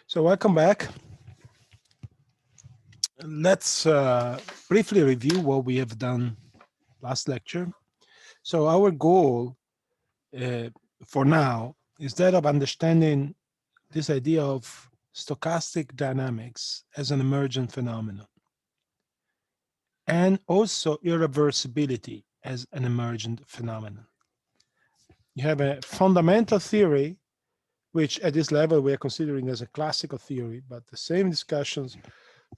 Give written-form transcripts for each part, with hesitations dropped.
So welcome back. Let's briefly review what we have done last lecture. So our goal for now is that of understanding this idea of stochastic dynamics as an emergent phenomenon, and also irreversibility as an emergent phenomenon. You have a fundamental theory, which at this level we are considering as a classical theory, but the same discussions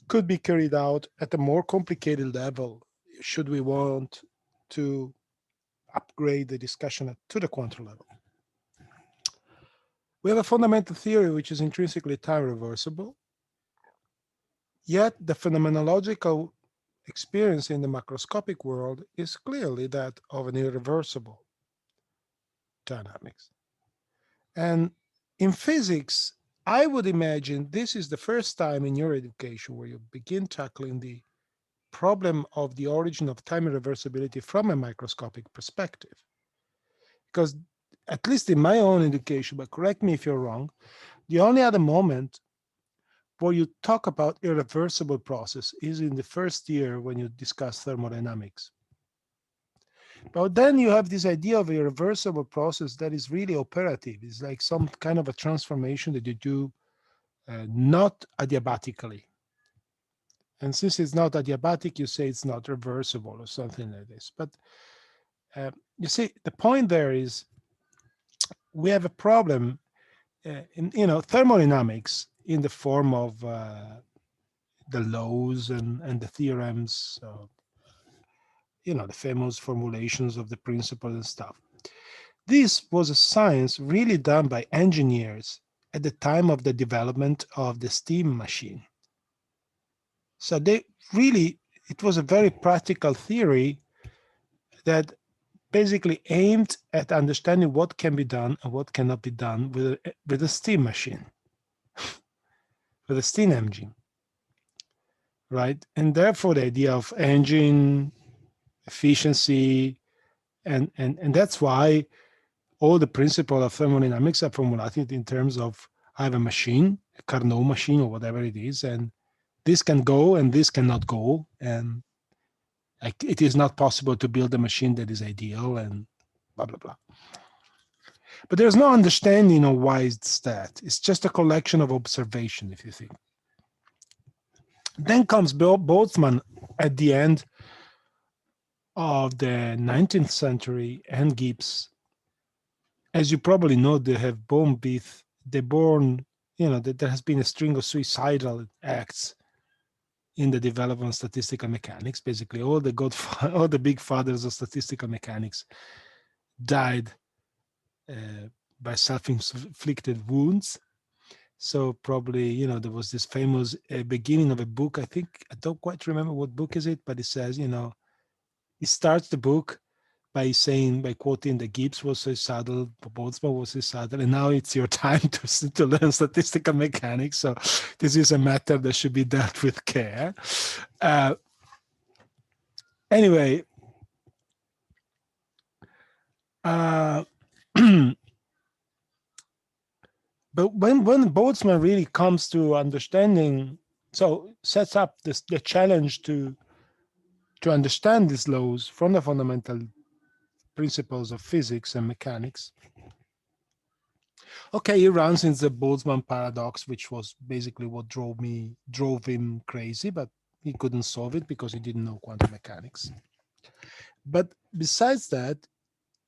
could be carried out at a more complicated level should we want to upgrade the discussion to the quantum level. We have a fundamental theory which is intrinsically time reversible, yet the phenomenological experience in the macroscopic world is clearly that of an irreversible dynamics. And in physics, I would imagine this is the first time in your education where you begin tackling the problem of the origin of time irreversibility from a microscopic perspective. Because at least in my own education, but correct me if you're wrong, the only other moment where you talk about irreversible process is in the first year when you discuss thermodynamics. But then you have this idea of a irreversible process that is really operative. It's like some kind of a transformation that you do not adiabatically. And since it's not adiabatic, you say it's not reversible or something like this. But you see, the point there is we have a problem in thermodynamics in the form of the laws and the theorems, the famous formulations of the principles and stuff. This was a science really done by engineers at the time of the development of the steam machine. So it was a very practical theory that basically aimed at understanding what can be done and what cannot be done with a steam machine, with a steam engine, right? And therefore the idea of engine efficiency, and that's why all the principles of thermodynamics are formulated in terms of I have a machine, a Carnot machine or whatever it is, and this can go and this cannot go, and it is not possible to build a machine that is ideal, and blah, blah, blah. But there's no understanding of why it's that. It's just a collection of observation, if you think. Then comes Boltzmann at the end of the 19th century, and Gibbs. As you probably know, they have there has been a string of suicidal acts in the development of statistical mechanics. Basically, all the big fathers of statistical mechanics died by self-inflicted wounds. So probably, there was this famous beginning of a book. I don't quite remember what book is it, but it says, it starts the book by quoting that Gibbs was suicidal, Boltzmann was suicidal, and now it's your time to learn statistical mechanics. So this is a matter that should be dealt with care. Anyway, but when Boltzmann really comes to understanding, so sets up the challenge to understand these laws from the fundamental principles of physics and mechanics. Okay, he runs into the Boltzmann paradox, which was basically what drove him crazy, but he couldn't solve it because he didn't know quantum mechanics. But besides that,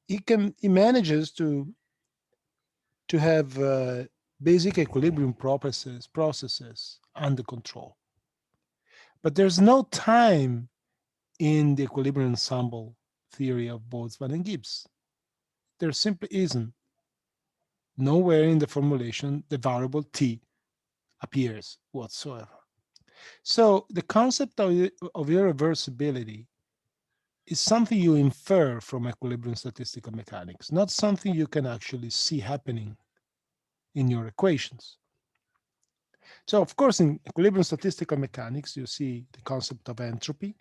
he manages to have basic equilibrium processes under control. But there's no time in the equilibrium ensemble theory of Boltzmann and Gibbs. There simply isn't. Nowhere in the formulation the variable t appears whatsoever. So the concept of irreversibility is something you infer from equilibrium statistical mechanics, not something you can actually see happening in your equations. So of course, in equilibrium statistical mechanics, you see the concept of entropy.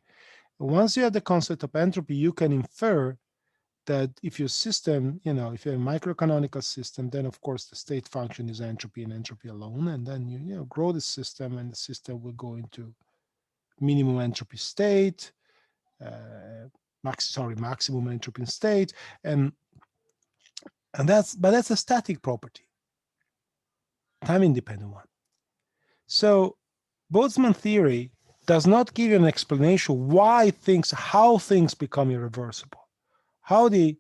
Once you have the concept of entropy, you can infer that if your system, if you're a microcanonical system, then of course the state function is entropy and entropy alone, and then you grow the system, and the system will go into minimum entropy state, maximum entropy state, and that's a static property, time independent one. So Boltzmann theory does not give you an explanation how things become irreversible, how the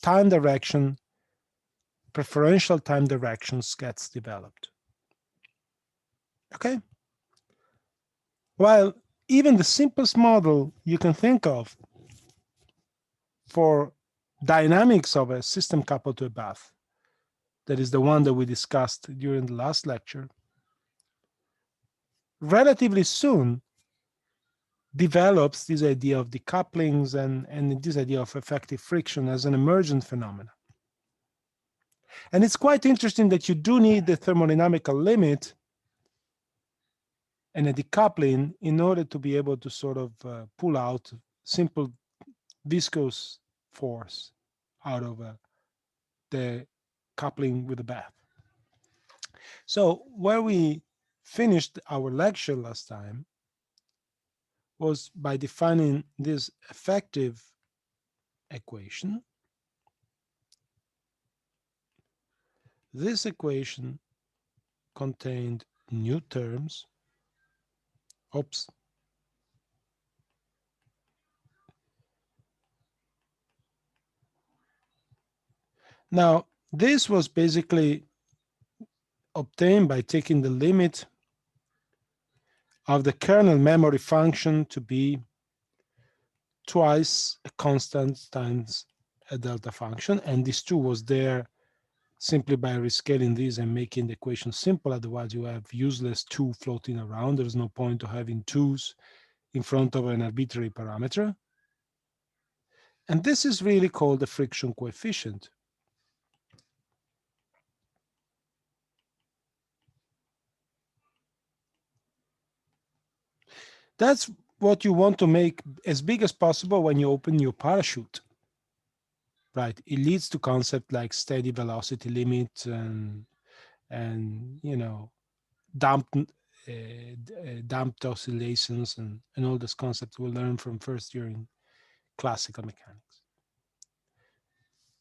time direction, preferential time directions gets developed. Okay? While even the simplest model you can think of for dynamics of a system coupled to a bath, that is the one that we discussed during the last lecture, relatively soon develops this idea of decouplings and this idea of effective friction as an emergent phenomenon. And it's quite interesting that you do need the thermodynamical limit and a decoupling in order to be able to sort of pull out simple viscous force out of the coupling with the bath. So where we finished our lecture last time was by defining this effective equation. This equation contained new terms. Oops. Now, this was basically obtained by taking the limit of the kernel memory function to be twice a constant times a delta function, and this 2 was there simply by rescaling this and making the equation simple. Otherwise you have useless 2 floating around. There's no point to having 2's in front of an arbitrary parameter. And this is really called the friction coefficient. That's what you want to make as big as possible when you open your parachute. Right, it leads to concepts like steady velocity limit and damped oscillations and all those concepts we'll learn from first year in classical mechanics.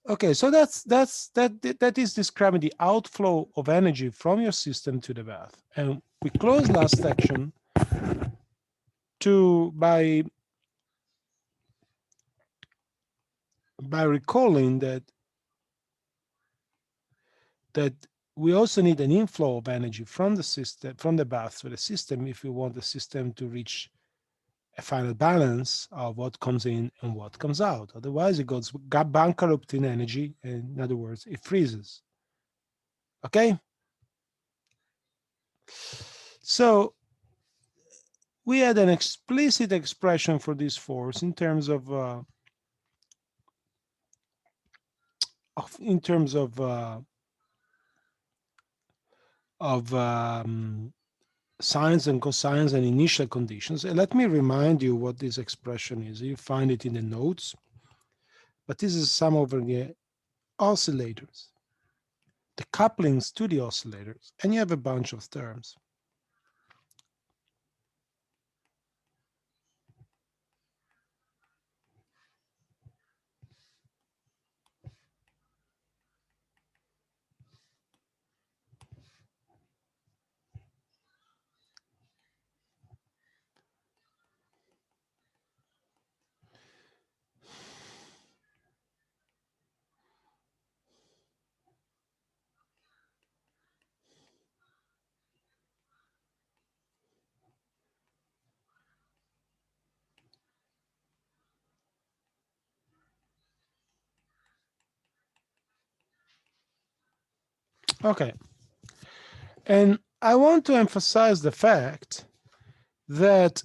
Okay, so that is describing the outflow of energy from your system to the bath. And we closed last section by recalling that we also need an inflow of energy from the system, from the bath to the system, if we want the system to reach a final balance of what comes in and what comes out. Otherwise, it got bankrupt in energy, and in other words, it freezes. Okay? So we had an explicit expression for this force in terms of sines and cosines and initial conditions. And let me remind you what this expression is. You find it in the notes, but this is some of the oscillators, the couplings to the oscillators, and you have a bunch of terms. Okay. And I want to emphasize the fact that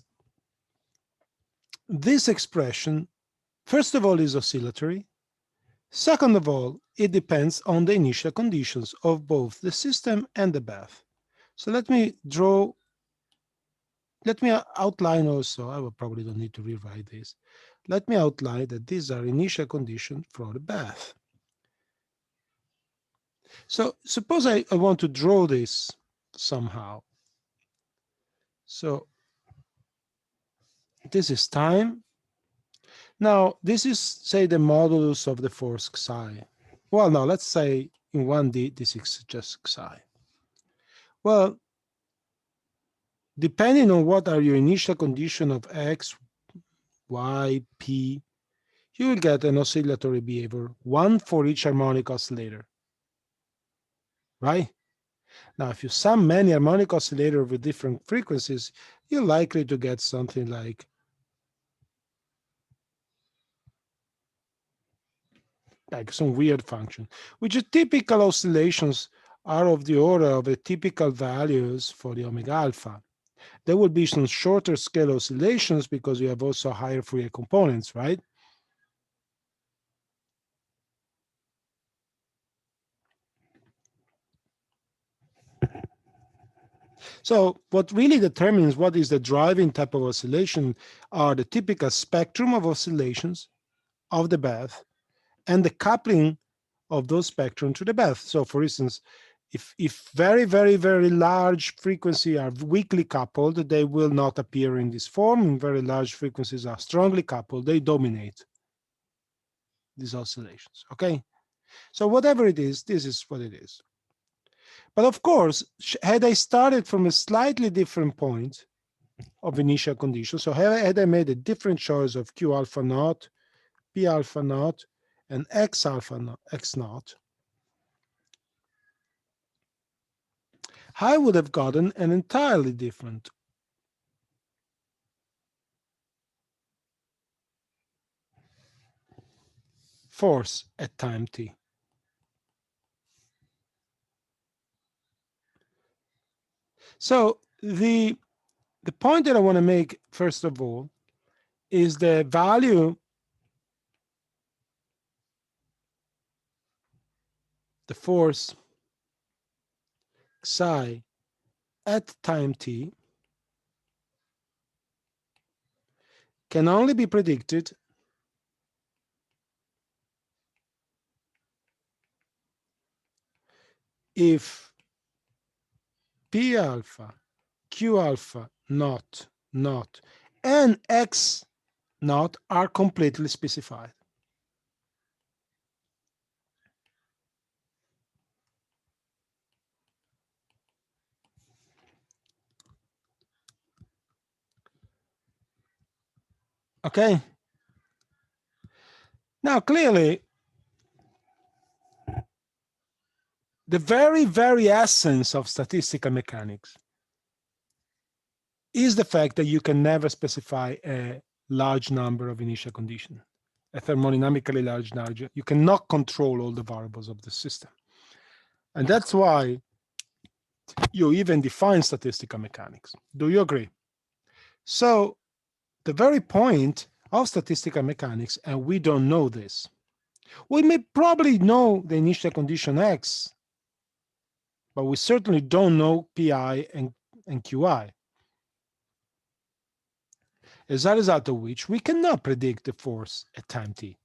this expression, first of all, is oscillatory. Second of all, it depends on the initial conditions of both the system and the bath. So let me outline also, I will probably don't need to rewrite this. let me outline that these are initial conditions for the bath. So suppose I want to draw this somehow. So this is time. Now this is, say, the modulus of the force psi. Well, no, let's say in 1D this is just psi. Well, depending on what are your initial condition of x, y, p, you will get an oscillatory behavior, one for each harmonic oscillator, right? Now, if you sum many harmonic oscillators with different frequencies, you're likely to get something like some weird function, which typical oscillations are of the order of the typical values for the omega alpha. There will be some shorter scale oscillations because you have also higher Fourier components, right? So what really determines what is the driving type of oscillation are the typical spectrum of oscillations of the bath and the coupling of those spectrum to the bath. So for instance, if very, very, very large frequencies are weakly coupled, they will not appear in this form. And very large frequencies are strongly coupled, they dominate these oscillations, okay? So whatever it is, this is what it is. But of course, had I started from a slightly different point of initial condition, so had I made a different choice of Q alpha naught, P alpha naught, and X alpha naught, X naught, I would have gotten an entirely different force at time t. So the point that I want to make, first of all, is the value, the force psi at time t can only be predicted if P alpha, Q alpha naught, and X naught are completely specified. Okay? Now, clearly, the very, very essence of statistical mechanics is the fact that you can never specify a large number of initial conditions, a thermodynamically large number. You cannot control all the variables of the system. And that's why you even define statistical mechanics. Do you agree? So the very point of statistical mechanics, and we don't know this, we may probably know the initial condition X, but we certainly don't know Pi and Qi. As a result of which, we cannot predict the force at time t.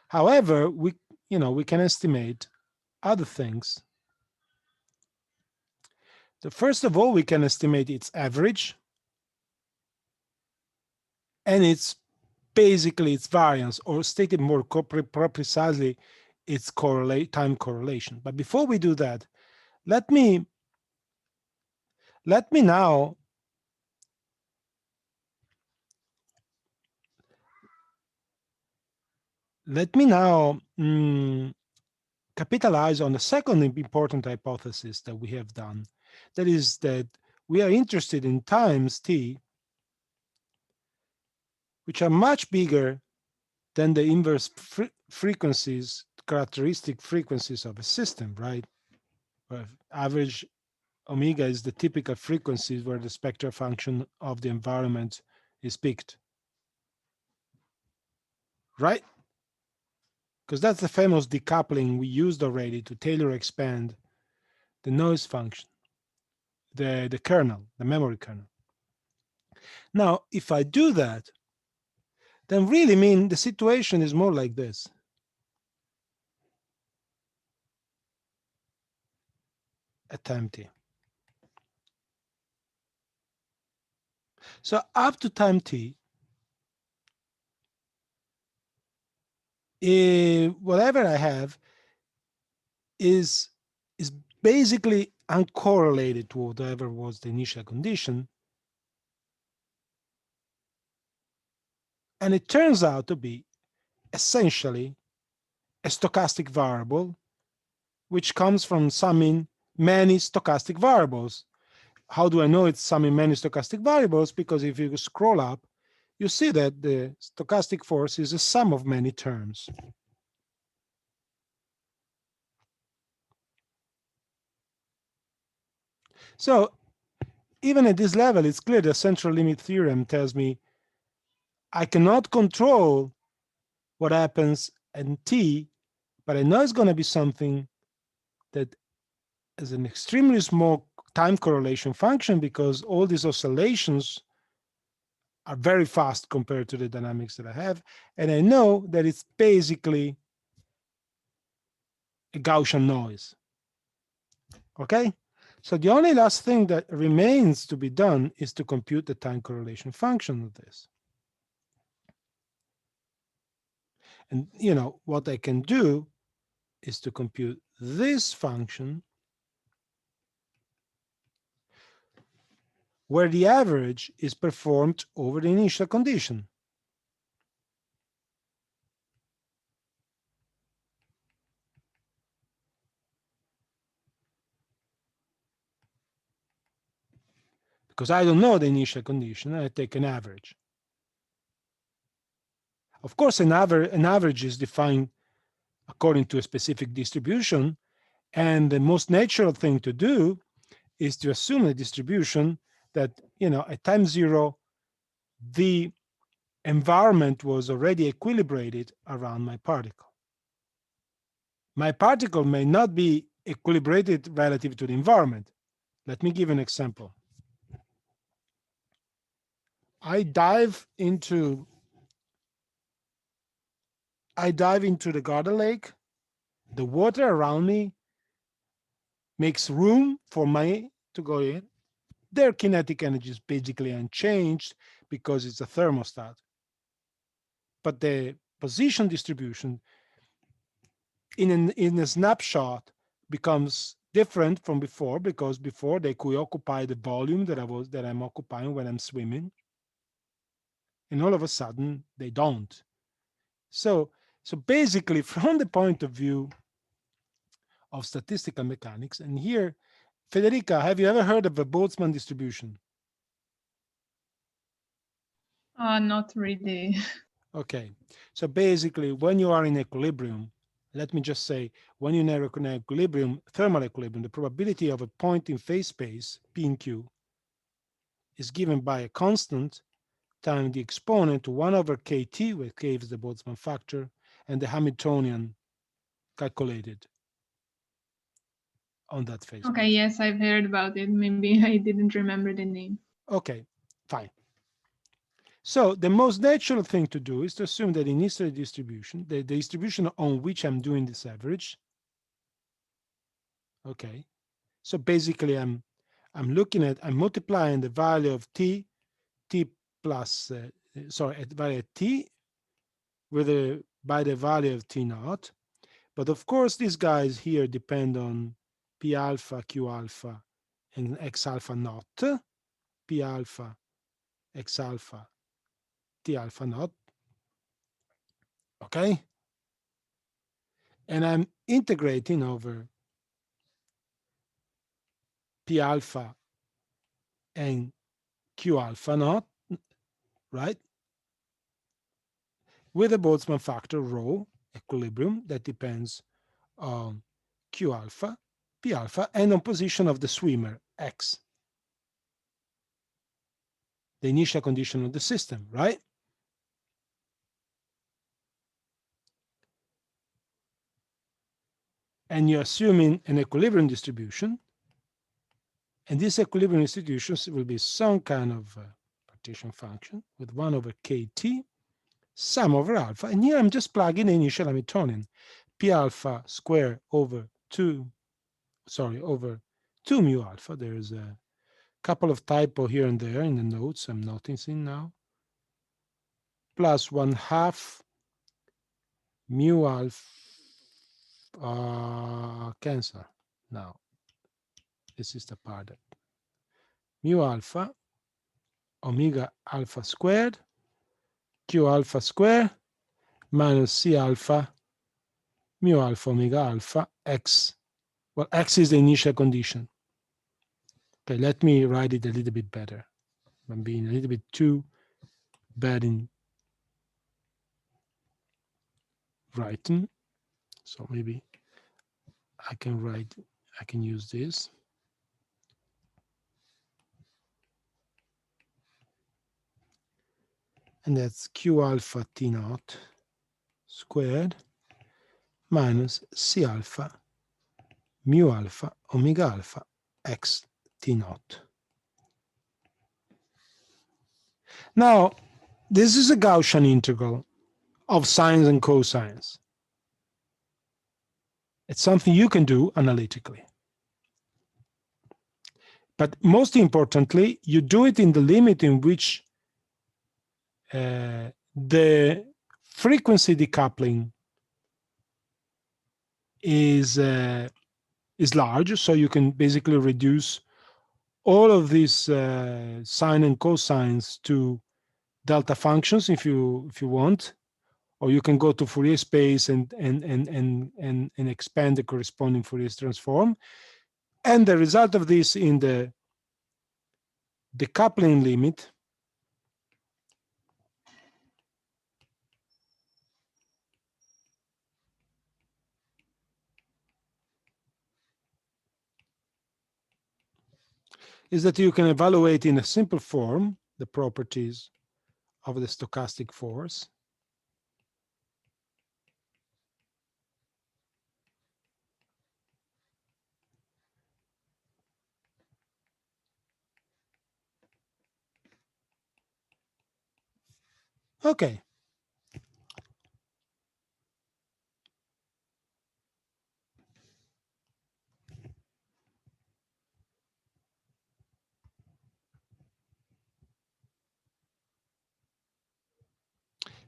However, we can estimate other things. So first of all, we can estimate its average, and it's basically its variance, or stated more precisely, its time correlation. But before we do that, let me now capitalize on the second important hypothesis that we have done. That is that we are interested in times t, which are much bigger than the inverse frequencies, characteristic frequencies of a system, right? Where average omega is the typical frequencies where the spectral function of the environment is picked, right? Because that's the famous decoupling we used already to Taylor expand the noise function, the kernel, the memory kernel. Now, if I do that, then really mean the situation is more like this. At time t. So up to time t, whatever I have is basically uncorrelated to whatever was the initial condition. And it turns out to be essentially a stochastic variable, which comes from summing many stochastic variables. How do I know it's summing many stochastic variables? Because if you scroll up, you see that the stochastic force is a sum of many terms. So even at this level, it's clear the central limit theorem tells me I cannot control what happens in t, but I know it's going to be something that is an extremely small time correlation function, because all these oscillations are very fast compared to the dynamics that I have. And I know that it's basically a Gaussian noise. Okay? So the only last thing that remains to be done is to compute the time correlation function of this. And what I can do is to compute this function, where the average is performed over the initial condition. Because I don't know the initial condition, I take an average. Of course, an average is defined according to a specific distribution, and the most natural thing to do is to assume a distribution that, at time zero, the environment was already equilibrated around my particle. My particle may not be equilibrated relative to the environment. Let me give an example. I dive into the Garden Lake. The water around me makes room for me to go in. Their kinetic energy is basically unchanged because it's a thermostat. But the position distribution in a snapshot becomes different from before, because before they could occupy the volume that I'm occupying when I'm swimming, and all of a sudden they don't. So basically, from the point of view of statistical mechanics, and here, Federica, have you ever heard of a Boltzmann distribution? Not really. Okay, so basically, when you are in equilibrium, let me just say, when you're in equilibrium, thermal equilibrium, the probability of a point in phase space, P in Q, is given by a constant times the exponent to 1 over kT, where k is the Boltzmann factor, and the Hamiltonian calculated on that phase Okay, space. yes, I've heard about it. Maybe I didn't remember the name. Okay, fine. So the most natural thing to do is to assume that in history distribution, the distribution on which I'm doing this average, okay, so basically I'm multiplying the value of t plus, at value of t by the value of t naught. But of course, these guys here depend on p alpha, q alpha, and x alpha naught, p alpha, x alpha, t alpha naught. Okay? And I'm integrating over p alpha and q alpha naught, right? With a Boltzmann factor rho equilibrium that depends on q alpha, p alpha, and on position of the swimmer, x, the initial condition of the system, right? And you're assuming an equilibrium distribution, and this equilibrium distribution will be some kind of excitation function with 1 over kt sum over alpha, and here I'm just plugging in initial Hamiltonian p alpha square over 2 mu alpha. There's a couple of typo here and there in the notes I'm noticing now, plus 1/2 mu alpha cancel. Now this is the part that mu alpha omega alpha squared q alpha squared minus c alpha mu alpha omega alpha x. Well, x is the initial condition. Okay, let me write it a little bit better. I'm being a little bit too bad in writing, so maybe I can use this. And that's q alpha t naught squared minus c alpha mu alpha omega alpha x t naught. Now, this is a Gaussian integral of sines and cosines. It's something you can do analytically. But most importantly, you do it in the limit in which the frequency decoupling is large, so you can basically reduce all of these sine and cosines to delta functions if you want, or you can go to Fourier space and expand the corresponding Fourier transform. And the result of this in the decoupling limit is that you can evaluate in a simple form the properties of the stochastic force. Okay.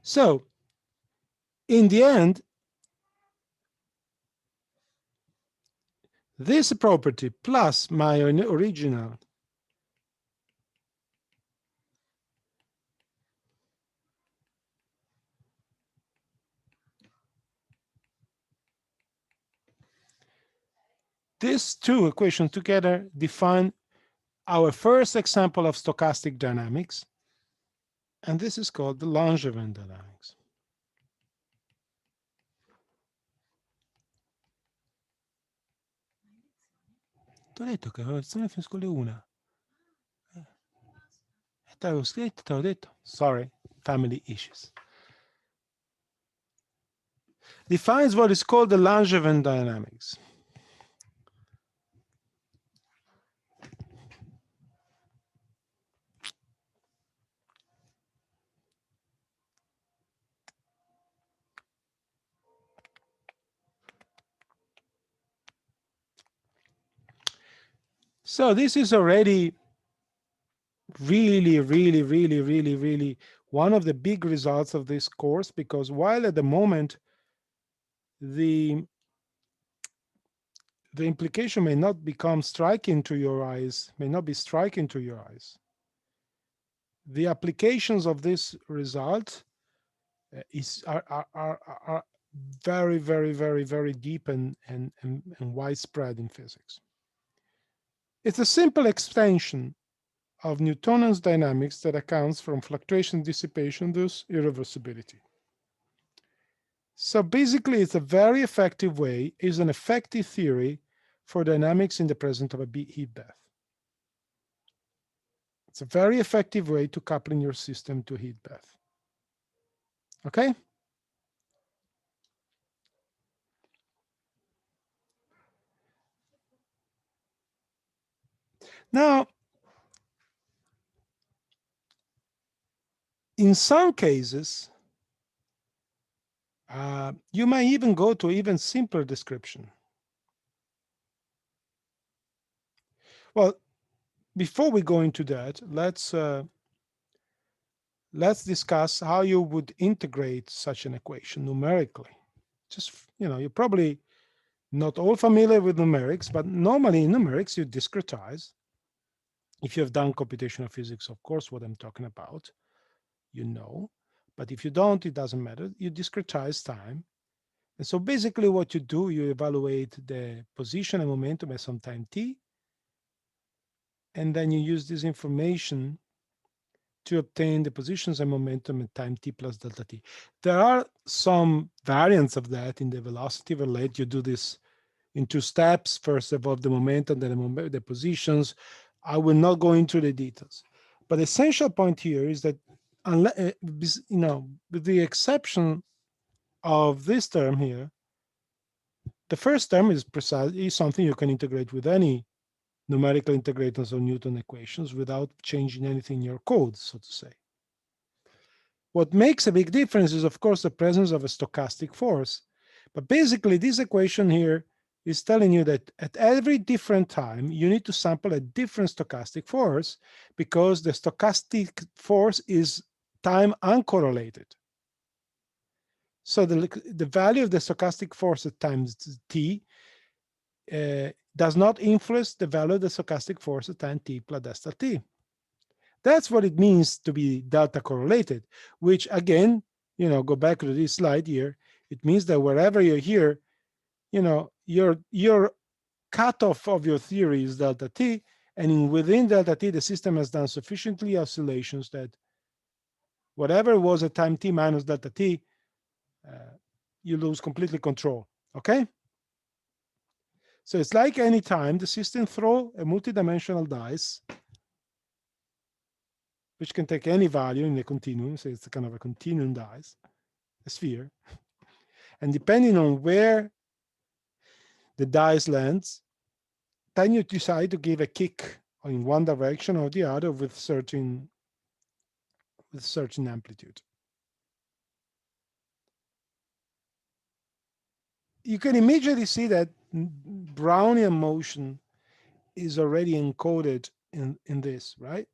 So in the end, this property plus my original these two equations together define our first example of stochastic dynamics, and this is called the Langevin dynamics. Ti ho detto che la lezione finisco alle 1. Te l'avevo scritto, te l'ho detto. Sorry, family issues. Defines what is called the Langevin dynamics. So this is already really one of the big results of this course, because while at the moment the implication may not become striking to your eyes, may not be striking to your eyes, the applications of this result are very deep and widespread in physics. It's a simple extension of Newtonian dynamics that accounts from fluctuation dissipation, thus irreversibility. So basically, it's a very effective way, is an effective theory for dynamics in the presence of a heat bath. It's a very effective way to coupling your system to heat bath. Okay? Now, In some cases, you may even go to even simpler description. Well, before we go into that, let's discuss how you would integrate such an equation numerically. Just, you're probably not all familiar with numerics, but normally in numerics you discretize. If you have done computational physics, of course, what I'm talking about, you know. But if you don't, it doesn't matter. You discretize time. And so basically what you do, you evaluate the position and momentum at some time t, and then you use this information to obtain the positions and momentum at time t plus delta t. There are some variants of that in the velocity relate. You do this in two steps. First, evolve the momentum, then the positions. I will not go into the details. But the essential point here is that, with the exception of this term here, the first term is something you can integrate with any numerical integrators of Newton equations without changing anything in your code, so to say. What makes a big difference is, of course, the presence of a stochastic force. But basically, this equation here is telling you that at every different time, you need to sample a different stochastic force because the stochastic force is time uncorrelated. So the value of the stochastic force at times t does not influence the value of the stochastic force at time t plus delta t. That's what it means to be delta correlated, which again, go back to this slide here. It means that wherever you're here, your cutoff of your theory is delta t, and within delta t, the system has done sufficiently oscillations that whatever was at time t minus delta t, you lose completely control. Okay? So it's like any time the system throw a multidimensional dice, which can take any value in the continuum. So it's kind of a continuum dice, a sphere. And depending on where the dice lands, then you decide to give a kick in one direction or the other with certain amplitude. You can immediately see that Brownian motion is already encoded in this, right?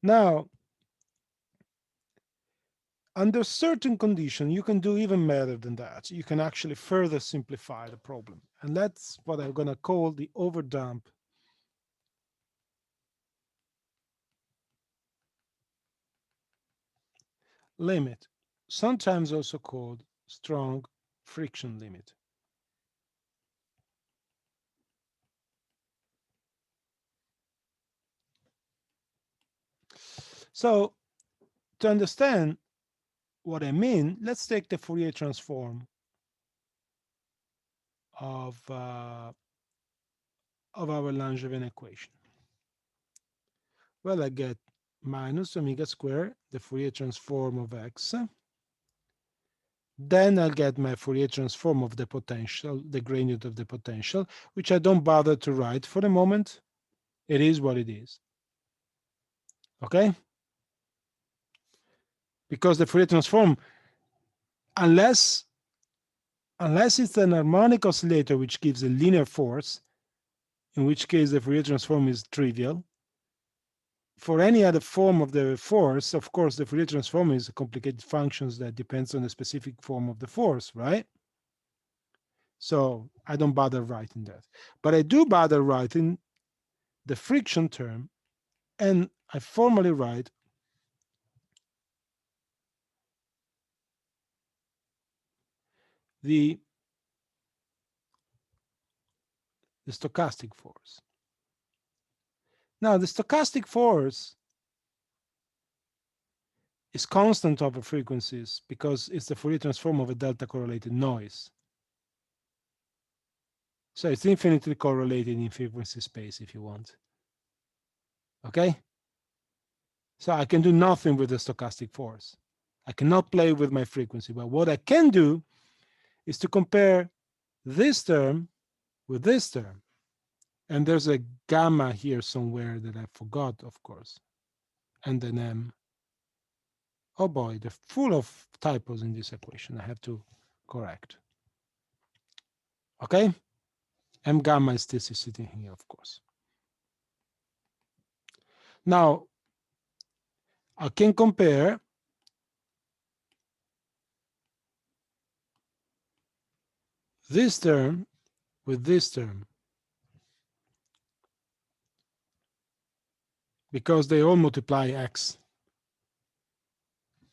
Now, under certain conditions, you can do even better than that. You can actually further simplify the problem. And that's what I'm going to call the overdamp limit, sometimes also called strong friction limit. So to understand what I mean, let's take the Fourier transform of our Langevin equation. Well, I get minus omega squared, the Fourier transform of x. Then I'll get my Fourier transform of the potential, the gradient of the potential, which I don't bother to write for the moment. It is what it is. Okay? Because the Fourier transform, unless it's an harmonic oscillator which gives a linear force, in which case the Fourier transform is trivial. For any other form of the force, of course, the Fourier transform is a complicated functions that depends on the specific form of the force, right? So I don't bother writing that. But I do bother writing the friction term, and I formally write the stochastic force. Now, the stochastic force is constant over frequencies because it's the Fourier transform of a delta correlated noise. So it's infinitely correlated in frequency space if you want. Okay? So I can do nothing with the stochastic force. I cannot play with my frequency. But what I can do is to compare this term with this term. And there's a gamma here somewhere that I forgot, of course. and then m. Oh boy, they're full of typos in this equation. I have to correct. Okay, m gamma is still sitting here, of course. Now I can compare this term with this term because they all multiply x.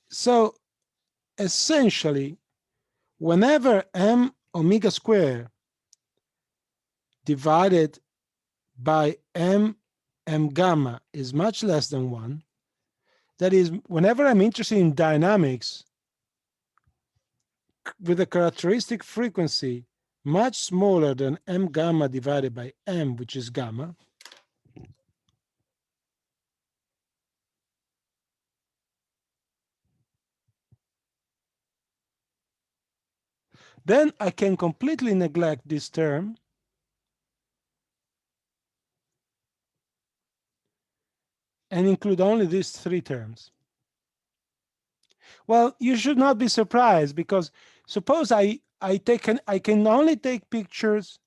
So essentially, whenever m omega squared divided by m gamma is much less than 1, that is, whenever I'm interested in dynamics with a characteristic frequency much smaller than m gamma divided by m, which is gamma, then I can completely neglect this term and include only these three terms. Well, you should not be surprised, because suppose I can only take pictures.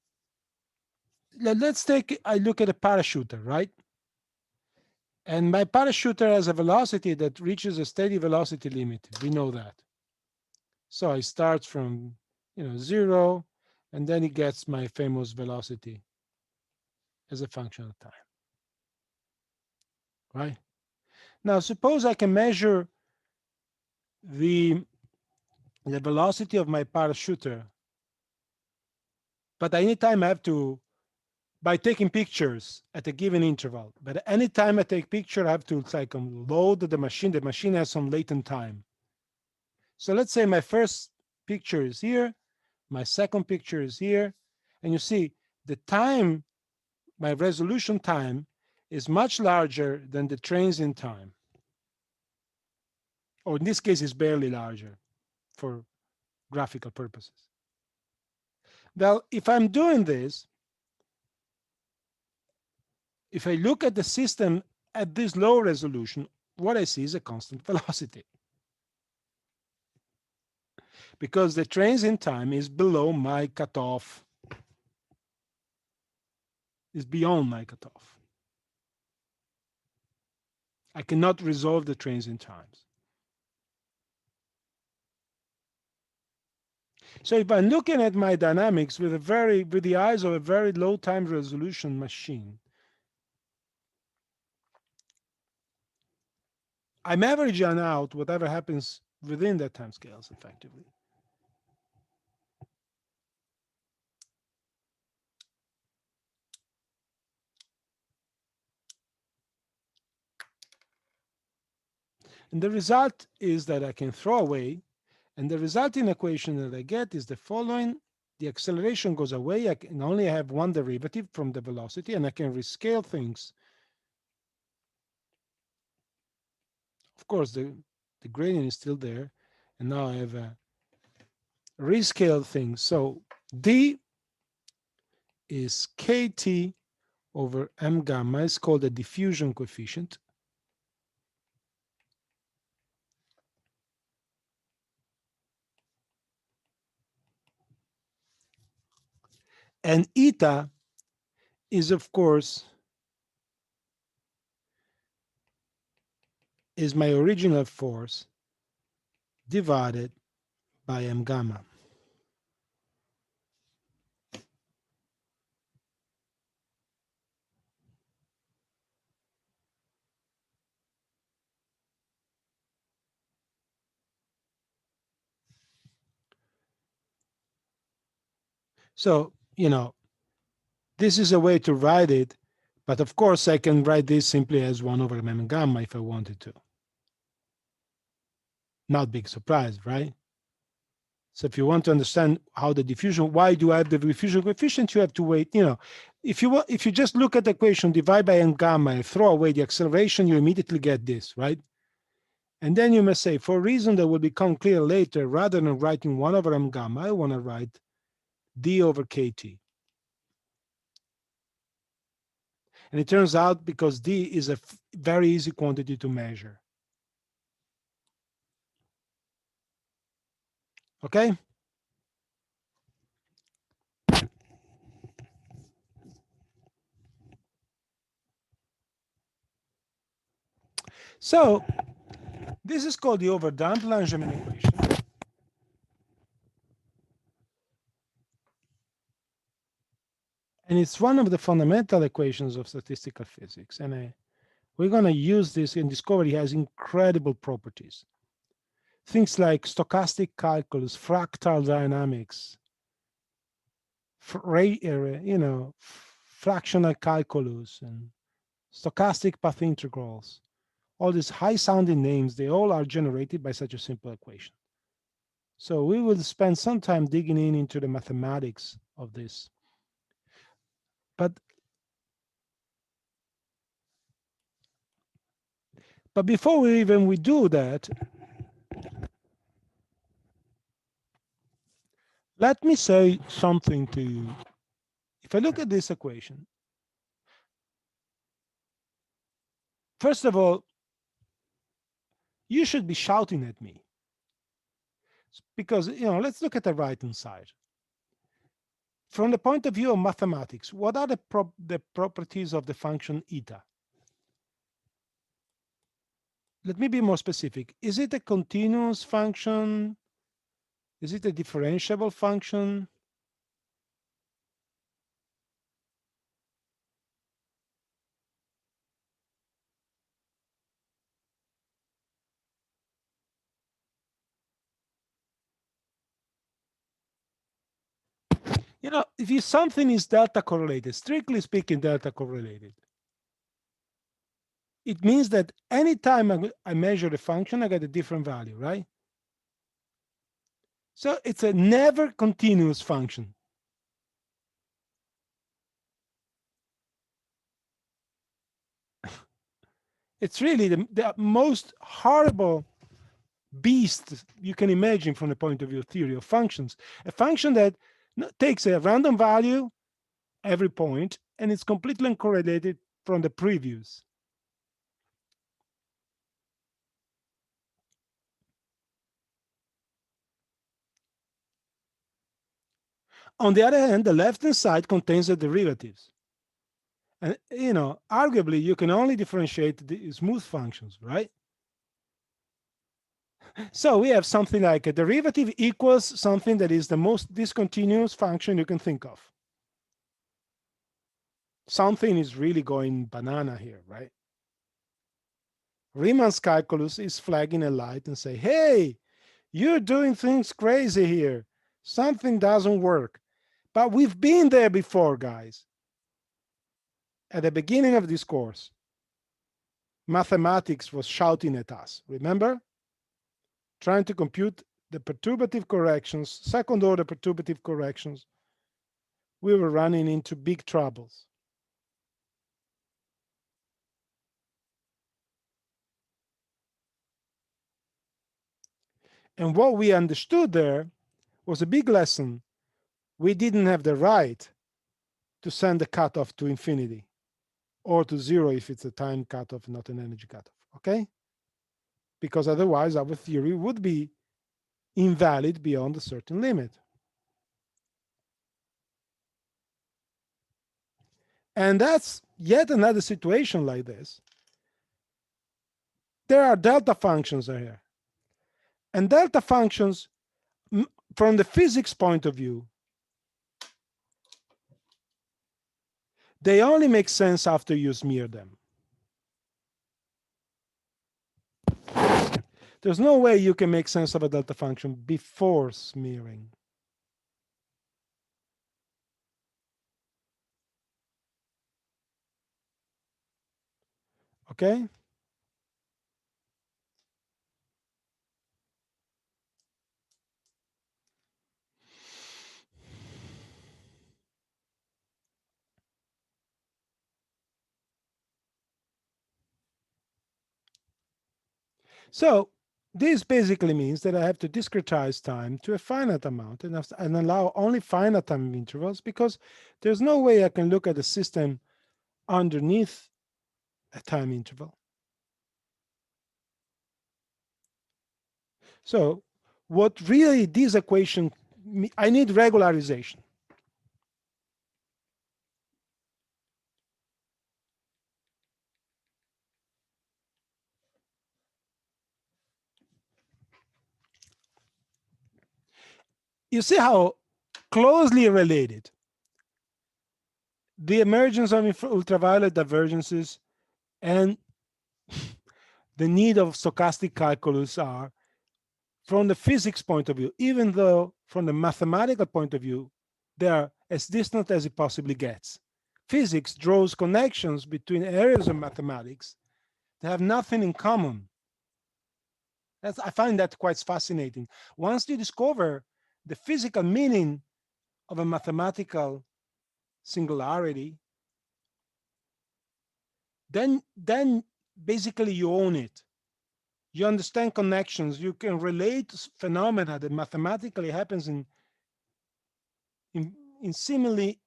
Let's take, I look at a parachuter, right? And my parachuter has a velocity that reaches a steady velocity limit. We know that. So I start from 0, and then it gets my famous velocity as a function of time, right? Now suppose I can measure the velocity of my parachuter, but anytime I have to, by taking pictures at a given interval, but anytime I take picture, I have to load the machine has some latent time. So let's say my first picture is here, my second picture is here, and you see the time, my resolution time is much larger than the transient time, or in this case it's barely larger for graphical purposes. Well, if I'm doing this, if I look at the system at this low resolution, what I see is a constant velocity, because the transient time is below my cutoff, is beyond my cutoff. I cannot resolve the transient times. So if I'm looking at my dynamics with the eyes of a very low time resolution machine, I'm averaging out whatever happens within that time scales effectively. And the result is that I can throw away, and the resulting equation that I get is the following. The acceleration goes away. I can only have one derivative from the velocity, and I can rescale things. Of course, the gradient is still there, and now I have a rescaled thing. So d is kt over m gamma. Is called the diffusion coefficient. And eta is, of course, is my original force divided by m gamma. So, this is a way to write it, but of course I can write this simply as 1 over m gamma if I wanted to. Not big surprise, right? So if you want to understand how the diffusion, why do I have the diffusion coefficient, you have to wait. If you just look at the equation, divide by m gamma and throw away the acceleration, you immediately get this, right? And then you must say, for a reason that will become clear later, rather than writing 1 over m gamma, I want to write d over kt. And it turns out because D is a very easy quantity to measure. Okay? So this is called the overdamped Langevin equation. And it's one of the fundamental equations of statistical physics. And we're going to use this and discover it has incredible properties. Things like stochastic calculus, fractal dynamics, fractional calculus, and stochastic path integrals. All these high-sounding names, they all are generated by such a simple equation. So we will spend some time digging into the mathematics of this. But before we do that, let me say something to you. If I look at this equation, first of all, you should be shouting at me. Because, let's look at the right-hand side. From the point of view of mathematics, what are the properties of the function eta? Let me be more specific. Is it a continuous function? Is it a differentiable function? If something is delta correlated, strictly speaking, delta correlated, it means that anytime I measure the function, I get a different value, right? So it's a never continuous function. It's really the most horrible beast you can imagine from the point of view of theory of functions. A function that takes a random value every point, and it's completely uncorrelated from the previous. On the other hand, the left-hand side contains the derivatives. And, arguably, you can only differentiate the smooth functions, right? So we have something like a derivative equals something that is the most discontinuous function you can think of. Something is really going banana here, right? Riemann's calculus is flagging a light and say, hey, you're doing things crazy here. Something doesn't work. But we've been there before, guys. At the beginning of this course, mathematics was shouting at us, remember? Trying to compute the perturbative corrections, second order perturbative corrections. We were running into big troubles. And what we understood there was a big lesson. We didn't have the right to send the cutoff to infinity or to zero if it's a time cutoff, not an energy cutoff, okay? Because otherwise our theory would be invalid beyond a certain limit. And that's yet another situation like this. There are delta functions here. And delta functions, from the physics point of view, they only make sense after you smear them. There's no way you can make sense of a delta function before smearing. Okay? So this basically means that I have to discretize time to a finite amount and allow only finite time intervals, because there's no way I can look at the system underneath a time interval. So what really this equation, I need regularization. You see how closely related the emergence of ultraviolet divergences and the need of stochastic calculus are from the physics point of view, even though from the mathematical point of view, they are as distant as it possibly gets. Physics draws connections between areas of mathematics that have nothing in common. I find that quite fascinating. Once you discover the physical meaning of a mathematical singularity, then basically you own it. You understand connections. You can relate phenomena that mathematically happens in, in seemingly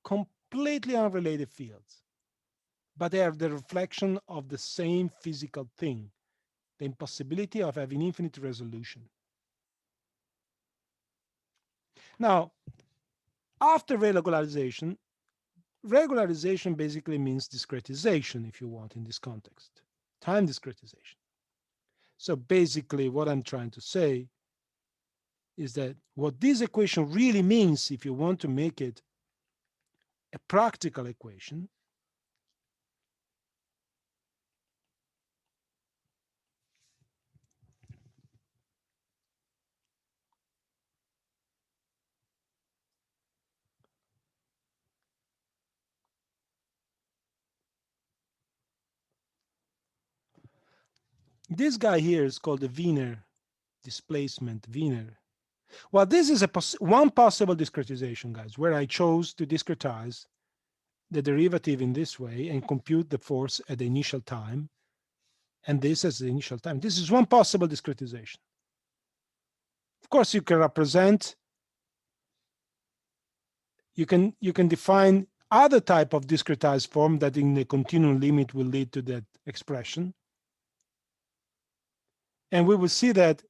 completely unrelated fields, but they are the reflection of the same physical thing, the impossibility of having infinite resolution. Now, after regularization basically means discretization, if you want, in this context, time discretization. So basically what I'm trying to say is that what this equation really means, if you want to make it a practical equation, this guy here is called the Wiener displacement, Wiener. Well, this is one possible discretization, guys, where I chose to discretize the derivative in this way and compute the force at the initial time, and this as the initial time. This is one possible discretization. Of course, you can represent, you can define other type of discretized form that in the continuum limit will lead to that expression. And we will see that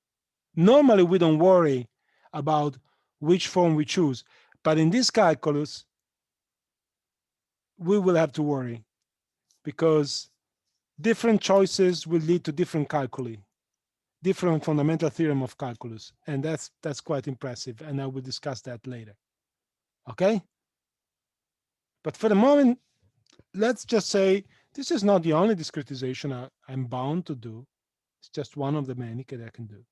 normally we don't worry about which form we choose, but in this calculus, we will have to worry because different choices will lead to different calculi, different fundamental theorem of calculus, and that's quite impressive, and I will discuss that later. Okay? But for the moment, let's just say this is not the only discretization I'm bound to do. It's just one of the many that I can do.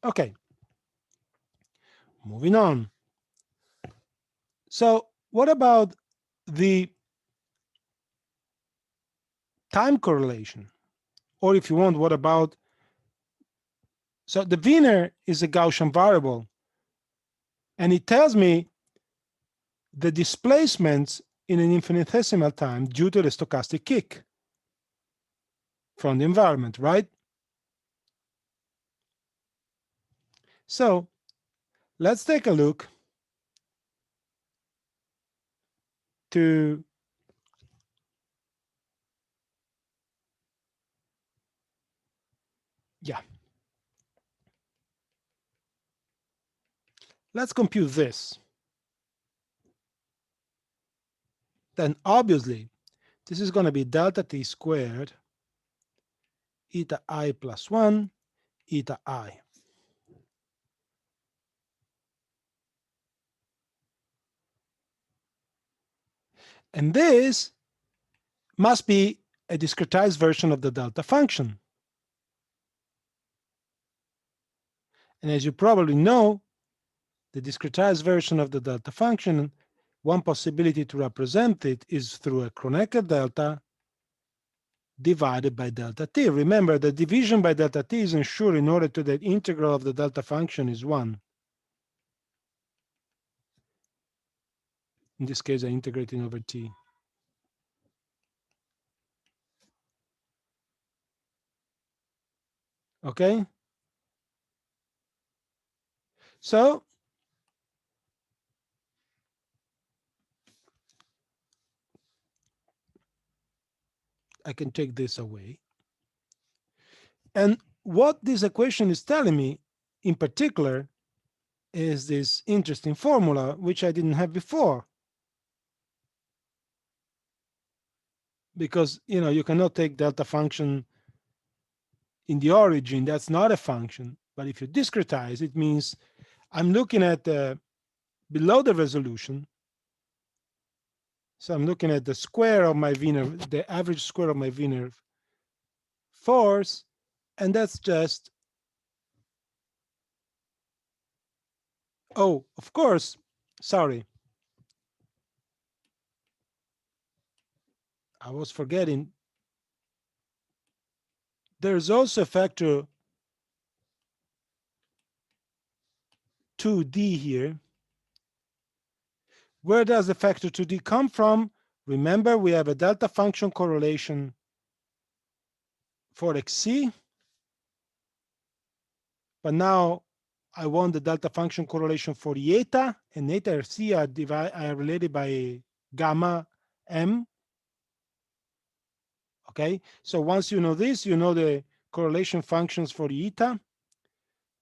Okay, moving on. So what about the time correlation? Or if you want, what about, so the Wiener is a Gaussian variable, and it tells me the displacements in an infinitesimal time due to the stochastic kick from the environment, right? So let's take a look to let's compute this. Then obviously this is going to be delta t squared eta I plus 1 eta I. And this must be a discretized version of the delta function. And as you probably know, the discretized version of the delta function, one possibility to represent it is through a Kronecker delta divided by delta t. Remember, the division by delta t is ensured in order to the integral of the delta function is 1. In this case, I'm integrating over t. Okay? So I can take this away. And what this equation is telling me in particular is this interesting formula, which I didn't have before. Because you cannot take delta function in the origin. That's not a function. But if you discretize, it means I'm looking at below the resolution. So I'm looking at the square of my Wiener, the average square of my Wiener force, and that's just, oh, of course, sorry, I was forgetting. There's also a factor 2D here. Where does the factor 2D come from? Remember, we have a delta function correlation for XC, but now I want the delta function correlation for eta, and eta and C are related by gamma m. Okay, so once you know this, you know the correlation functions for eta.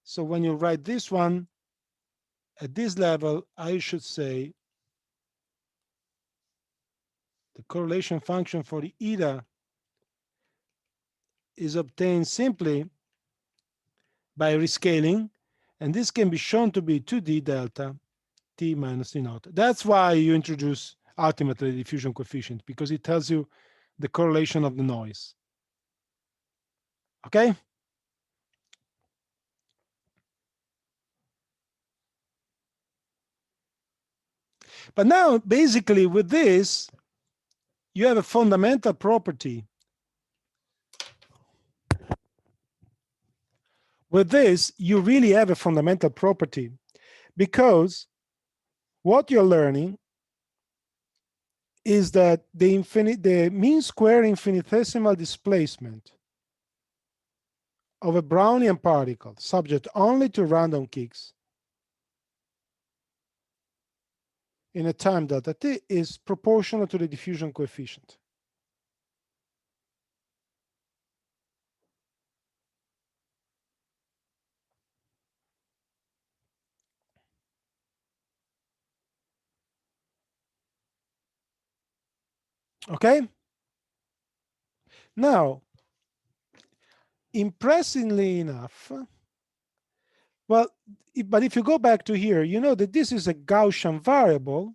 So when you write this one at this level, I should say the correlation function for the eta is obtained simply by rescaling, and this can be shown to be 2d delta t minus t naught. That's why you introduce ultimately the diffusion coefficient, because it tells you the correlation of the noise. Okay? But now, basically, with this, you have a fundamental property. With this, you really have a fundamental property, because what you're learning is that the mean square infinitesimal displacement of a Brownian particle subject only to random kicks in a time delta t is proportional to the diffusion coefficient. Okay? Now, impressively enough, well, but if you go back to here, you know that this is a Gaussian variable.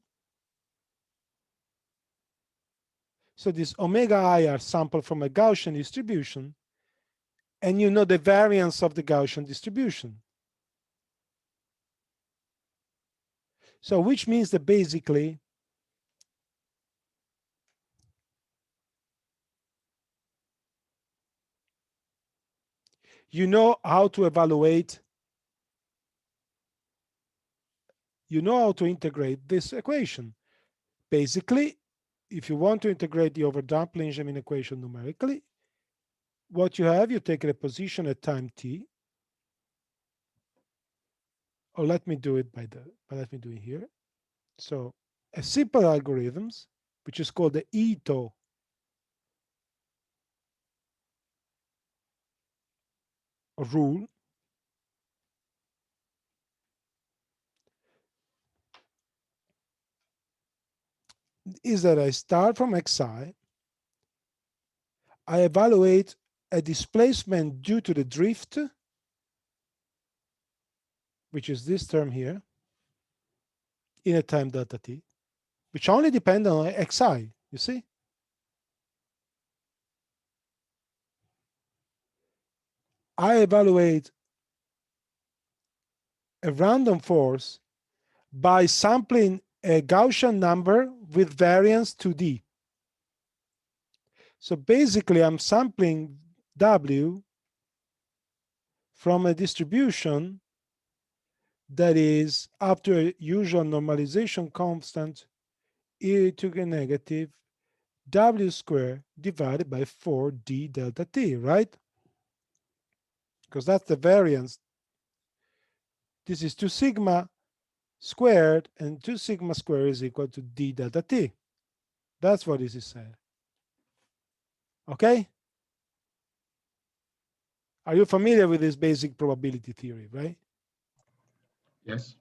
So this omega I are sampled from a Gaussian distribution, and you know the variance of the Gaussian distribution. So which means that basically you know how to evaluate, you know how to integrate this equation. Basically, if you want to integrate the overdamped Benjamin equation numerically, what you have, you take a position at time t. Or let me do it let me do it here. So a simple algorithms, which is called the Ito rule, is that I start from xi, I evaluate a displacement due to the drift, which is this term here, in a time delta t, which only depend on xi, you see? I evaluate a random force by sampling a Gaussian number with variance 2D. So basically, I'm sampling W from a distribution that is up to a usual normalization constant e to the negative W squared divided by 4D delta T, right? Because that's the variance. This is 2 sigma squared, and 2 sigma squared is equal to d delta t. That's what this is saying. Okay? Are you familiar with this basic probability theory, right? Yes.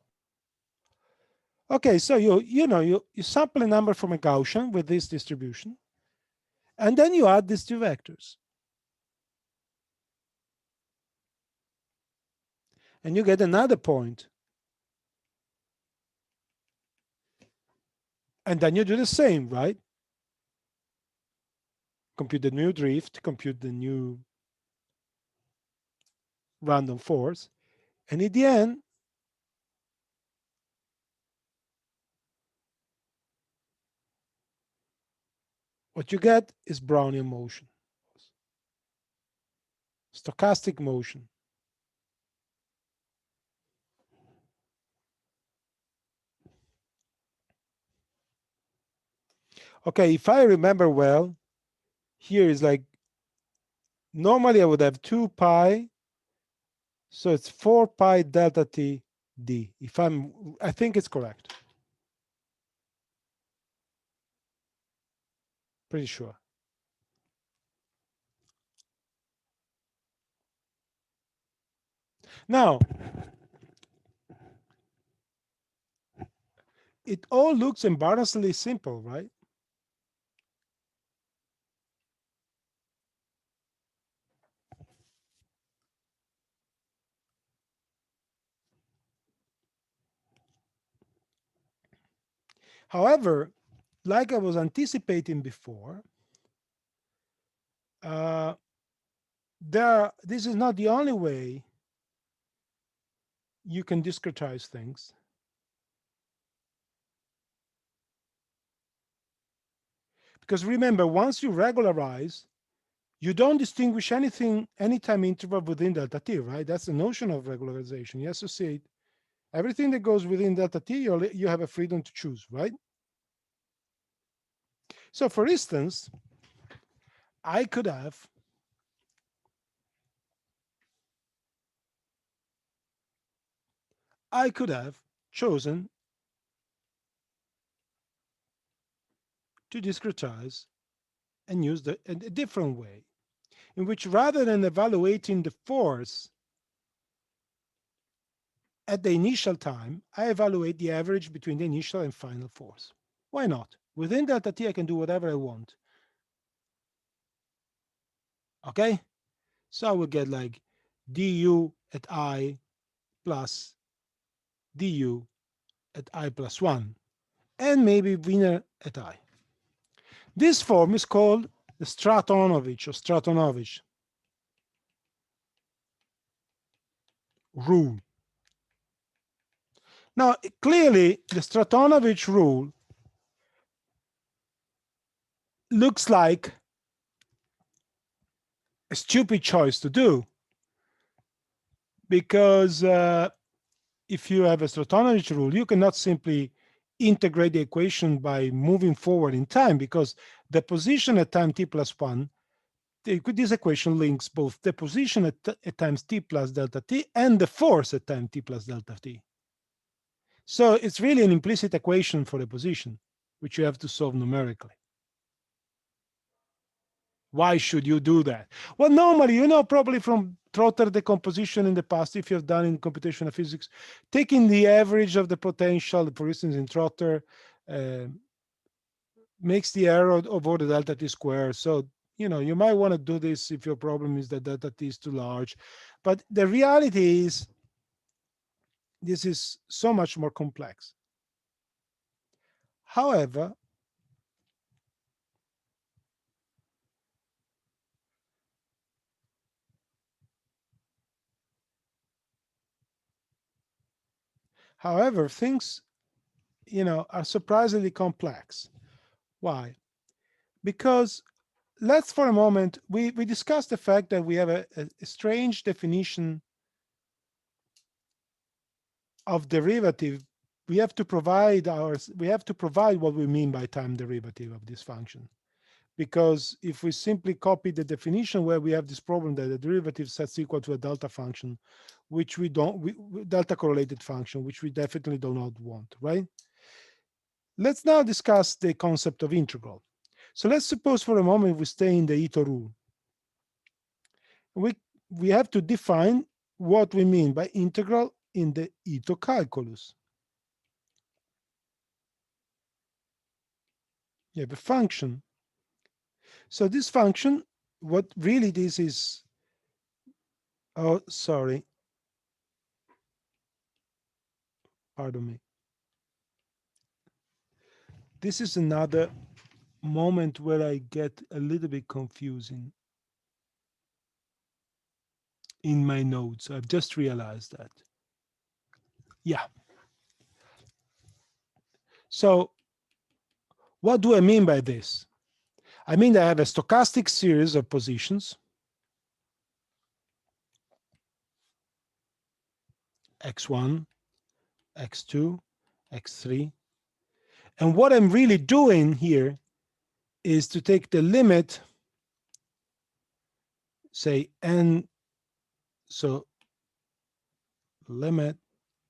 Okay, so you sample a number from a Gaussian with this distribution, and then you add these two vectors. And you get another point. And then you do the same, right? Compute the new drift, compute the new random force. And in the end, what you get is Brownian motion, stochastic motion. Okay, if I remember well, here is like, normally I would have 2 pi, so it's 4 pi delta t d. I think it's correct. Pretty sure. Now, it all looks embarrassingly simple, right? However, like I was anticipating before, this is not the only way you can discretize things. Because remember, once you regularize, you don't distinguish anything, any time interval within delta t, right? That's the notion of regularization. You associate everything that goes within delta t, you have a freedom to choose, right? So for instance, I could have chosen to discretize and use a different way, in which rather than evaluating the force at the initial time, I evaluate the average between the initial and final force. Why not? Within delta t, I can do whatever I want. Okay? So I will get like du at I plus du at I plus 1, and maybe Wiener at I. This form is called the Stratonovich or Stratonovich rule. Now, clearly, the Stratonovich rule looks like a stupid choice to do, because if you have a Stratonovich rule, you cannot simply integrate the equation by moving forward in time, because the position at time t plus 1, this equation links both the position at times t plus delta t and the force at time t plus delta t. So it's really an implicit equation for the position, which you have to solve numerically. Why should you do that? Well, normally, probably from Trotter decomposition in the past, if you've done in computational physics, taking the average of the potential, for instance, in Trotter, makes the error over the delta t squared. So, you might want to do this if your problem is that delta t is too large. But the reality is, this is so much more complex. However, things, are surprisingly complex. Why? Because let's for a moment, we discussed the fact that we have a strange definition of derivative. We have to provide what we mean by time derivative of this function. because if we simply copy the definition where we have this problem that the derivative sets equal to a delta function, which we don't, delta correlated function, which we definitely do not want, right? Let's now discuss the concept of integral. So let's suppose for a moment we stay in the Ito rule. We have to define what we mean by integral in the Ito calculus. You have a function. So this function, what really this is, oh, sorry, pardon me. This is another moment where I get a little bit confusing in my notes. I've just realized that. Yeah. So what do I mean by this? I mean I have a stochastic series of positions, x1, x2, x3. And what I'm really doing here is to take the limit, say n, so limit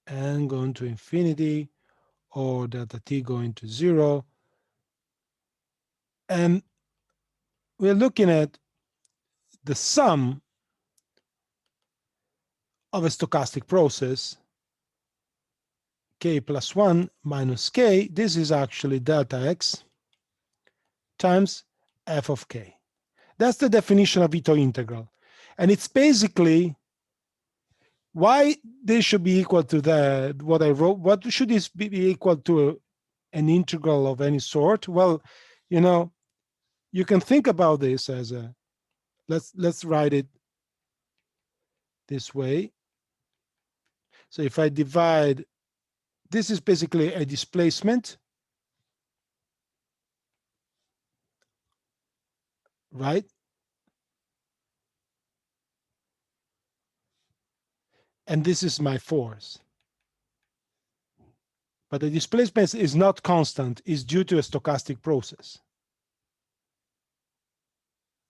n going to infinity or delta t going to 0. And we're looking at the sum of a stochastic process, k plus 1 minus k. This is actually delta x times f of k. That's the definition of Ito integral. And it's basically why this should be equal to what I wrote. What should this be equal to an integral of any sort? Well, you can think about this as a, let's write it this way. So if I divide, this is basically a displacement, right? And this is my force. But the displacement is not constant, it's due to a stochastic process.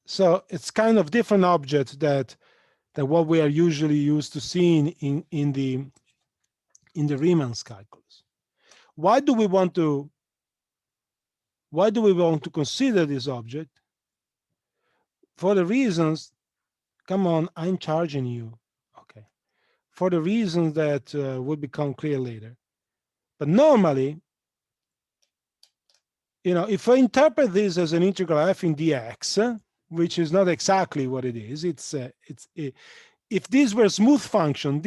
So it's kind of different object than what we are usually used to seeing in the Riemann's calculus. Why do we want to consider this object? For the reasons, come on, I'm charging you. Okay. For the reasons that will become clear later. But normally, if I interpret this as an integral f in dx, which is not exactly what it is, if this were a smooth function,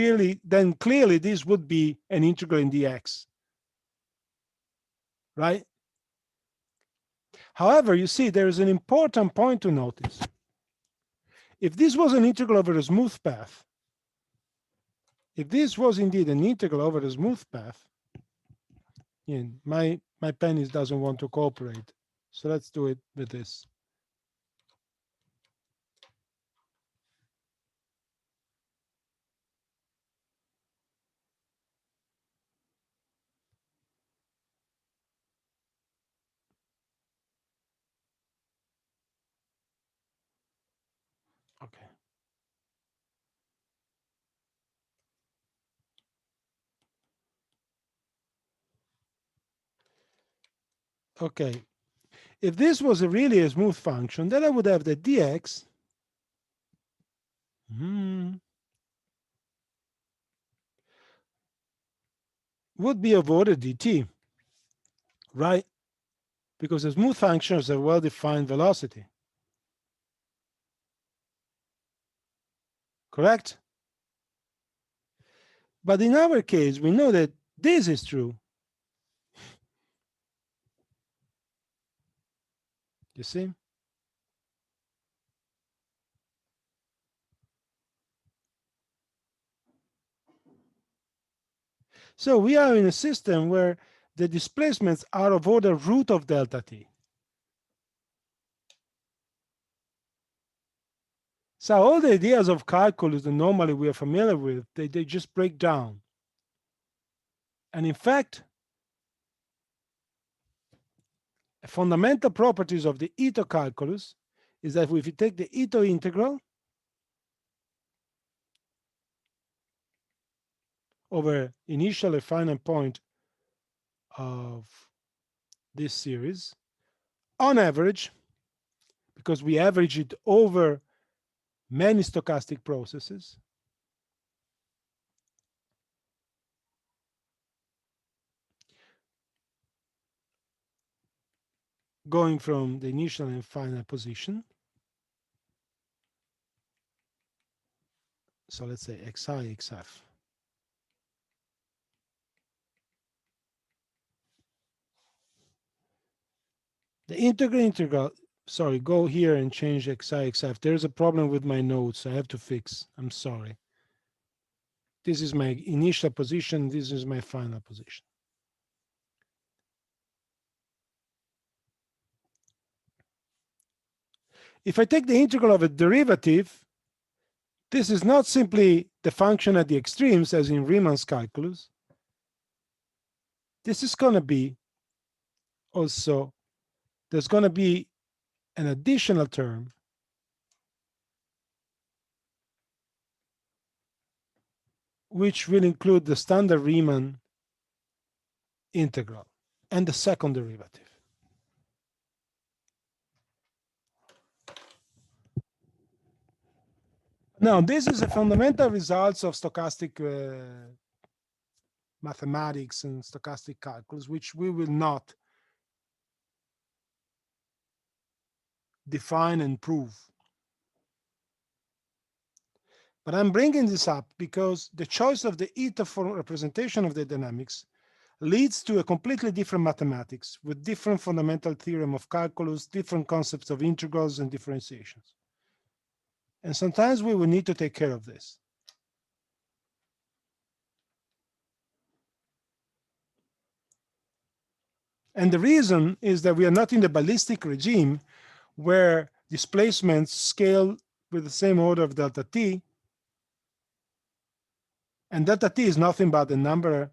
then clearly this would be an integral in dx, right? However, you see, there is an important point to notice. If this was an integral over a smooth path, if this was indeed an integral over a smooth path, my pen doesn't want to cooperate. So let's do it with this. Okay. Okay. If this was really a smooth function, then I would have that dx would be of order dt, right? Because a smooth function has a well-defined velocity. Correct? But in our case, we know that this is true. You see? So we are in a system where the displacements are of order root of delta t. So all the ideas of calculus that normally we are familiar with, they just break down. And in fact, fundamental properties of the Ito calculus is that if you take the Ito integral over initial and final point of this series, on average, because we average it over many stochastic processes, going from the initial and final position. So let's say xi, xf. The integral, sorry, go here and change xi, xf. There's a problem with my notes I have to fix. I'm sorry. This is my initial position. This is my final position. If I take the integral of a derivative, this is not simply the function at the extremes as in Riemann's calculus. This is going to be also, there's going to be an additional term which will include the standard Riemann integral and the second derivative. Now, this is a fundamental results of stochastic mathematics and stochastic calculus, which we will not define and prove. But I'm bringing this up because the choice of the eta for representation of the dynamics leads to a completely different mathematics with different fundamental theorem of calculus, different concepts of integrals and differentiations. And sometimes we will need to take care of this. And the reason is that we are not in the ballistic regime where displacements scale with the same order of delta t. And delta t is nothing but the number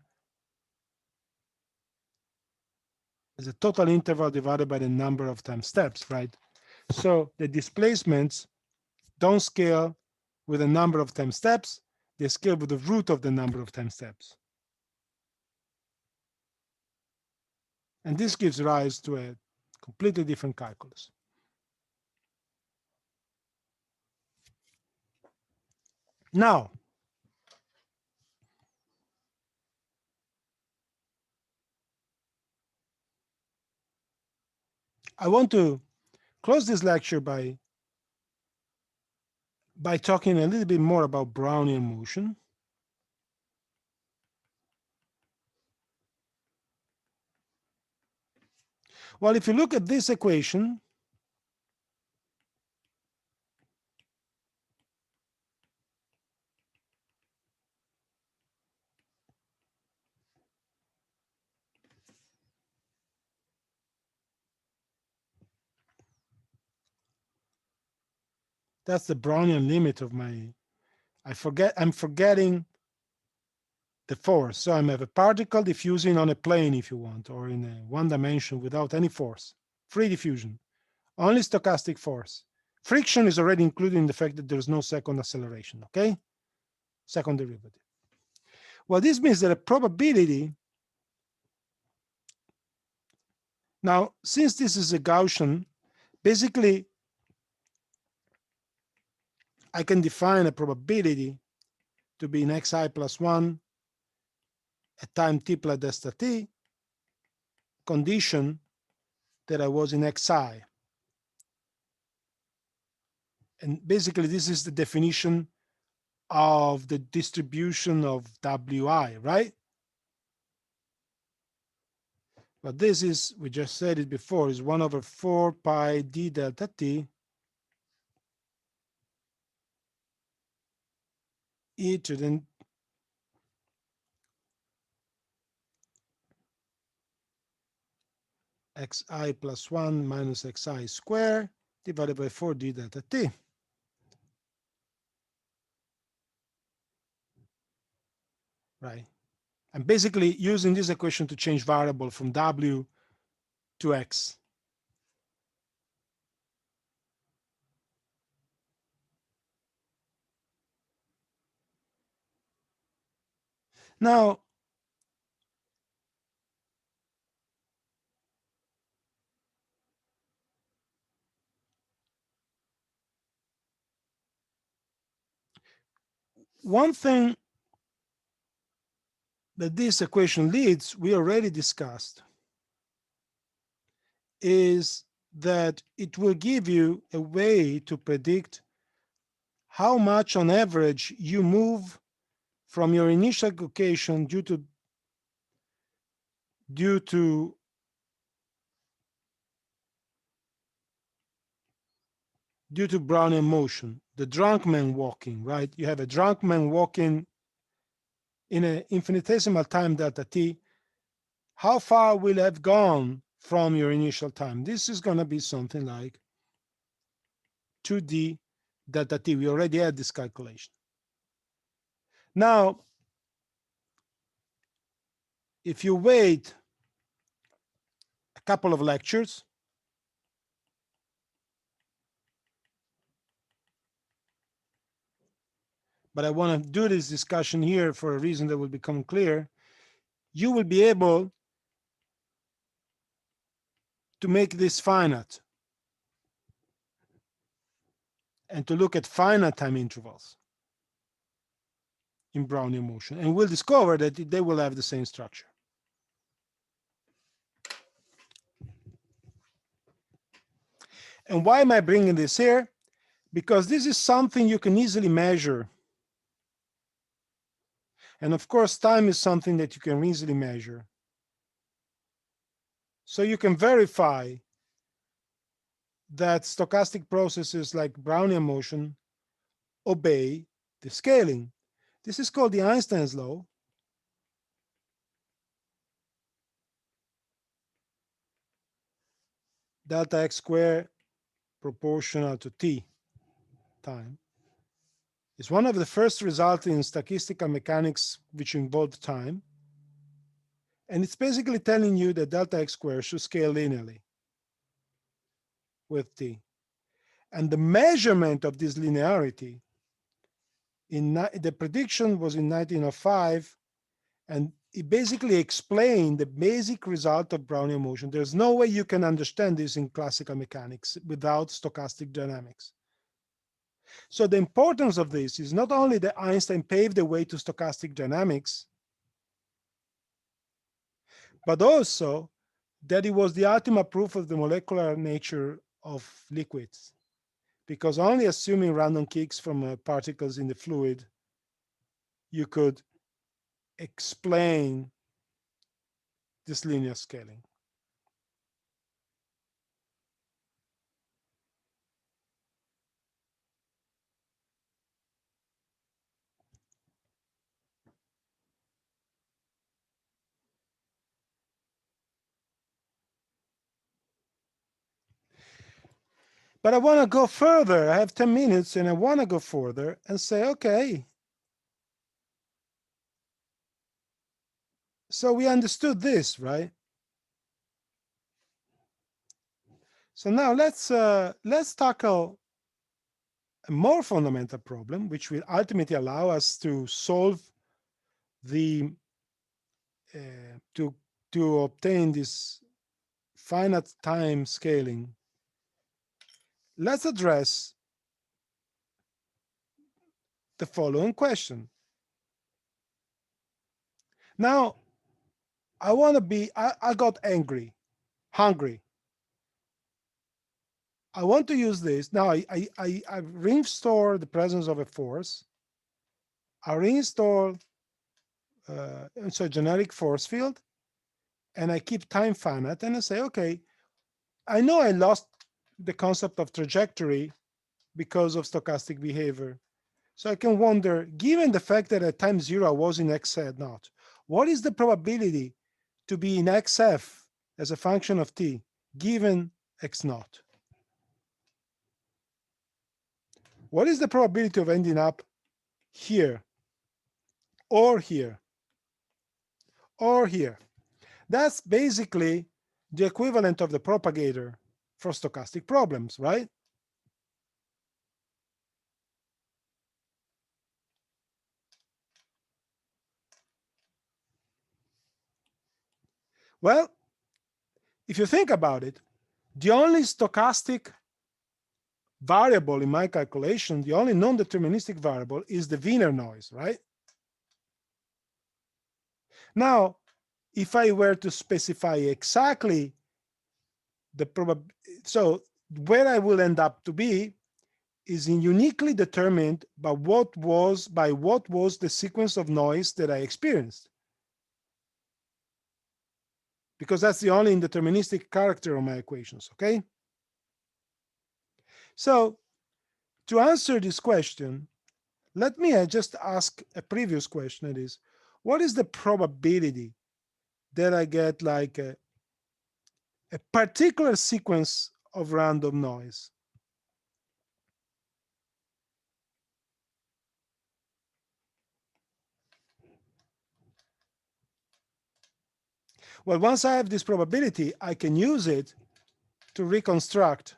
is a total interval divided by the number of time steps, right? So the displacements don't scale with the number of time steps, they scale with the root of the number of time steps. And this gives rise to a completely different calculus. Now, I want to close this lecture by talking a little bit more about Brownian motion. Well, if you look at this equation, that's the Brownian limit of my, I'm forgetting the force. So I have a particle diffusing on a plane, if you want, or in a one dimension without any force, free diffusion, only stochastic force. Friction is already included in the fact that there's no second acceleration, okay? Second derivative. Well, this means that a probability, now, since this is a Gaussian, basically, I can define a probability to be in xi plus 1 at time t plus delta t, condition that I was in xi. And basically, this is the definition of the distribution of wi, right? But this is, we just said it before, is 1 over 4 pi d delta t e to the xi plus 1 minus xi squared divided by 4 d delta t. Right. I'm basically using this equation to change variable from w to x. Now, one thing that this equation leads, we already discussed, is that it will give you a way to predict how much on average you move from your initial location due to Brownian motion, the drunk man walking, right? You have a drunk man walking in an infinitesimal time delta t. How far will have gone from your initial time? This is going to be something like 2d delta t. We already had this calculation. Now, if you wait a couple of lectures, but I want to do this discussion here for a reason that will become clear, you will be able to make this finite and to look at finite time intervals in Brownian motion, and we'll discover that they will have the same structure. And why am I bringing this here? Because this is something you can easily measure. And of course, time is something that you can easily measure. So you can verify that stochastic processes like Brownian motion obey the scaling. This is called the Einstein's law. Delta x squared proportional to t time. It's one of the first results in statistical mechanics which involve time. And it's basically telling you that delta x squared should scale linearly with t. And the measurement of this linearity, the prediction was in 1905, and it basically explained the basic result of Brownian motion. There's no way you can understand this in classical mechanics without stochastic dynamics. So the importance of this is not only that Einstein paved the way to stochastic dynamics, but also that it was the ultimate proof of the molecular nature of liquids, because only assuming random kicks from particles in the fluid, you could explain this linear scaling. But I want to go further. I have 10 minutes and I want to go further and say, okay, so we understood this, right? So now let's tackle a more fundamental problem, which will ultimately allow us to solve the to obtain this finite time scaling. Let's address the following question. Now, I got hungry. I want to use this. Now, I restore the presence of a force. I reinstall so generic force field, and I keep time finite, and I say, okay, I know I lost the concept of trajectory because of stochastic behavior. So I can wonder, given the fact that at time 0 I was in xz naught, what is the probability to be in xf as a function of t given x naught? What is the probability of ending up here or here or here? That's basically the equivalent of the propagator for stochastic problems, right? Well, if you think about it, the only stochastic variable in my calculation, the only non-deterministic variable is the Wiener noise, right? Now, if I were to specify exactly the so where I will end up to be is uniquely determined by what was the sequence of noise that I experienced, because that's the only indeterministic character of my equations. Okay, so to answer this question, let me just ask a previous question. It is, what is the probability that I get like a particular sequence of random noise? Well, once I have this probability, I can use it to reconstruct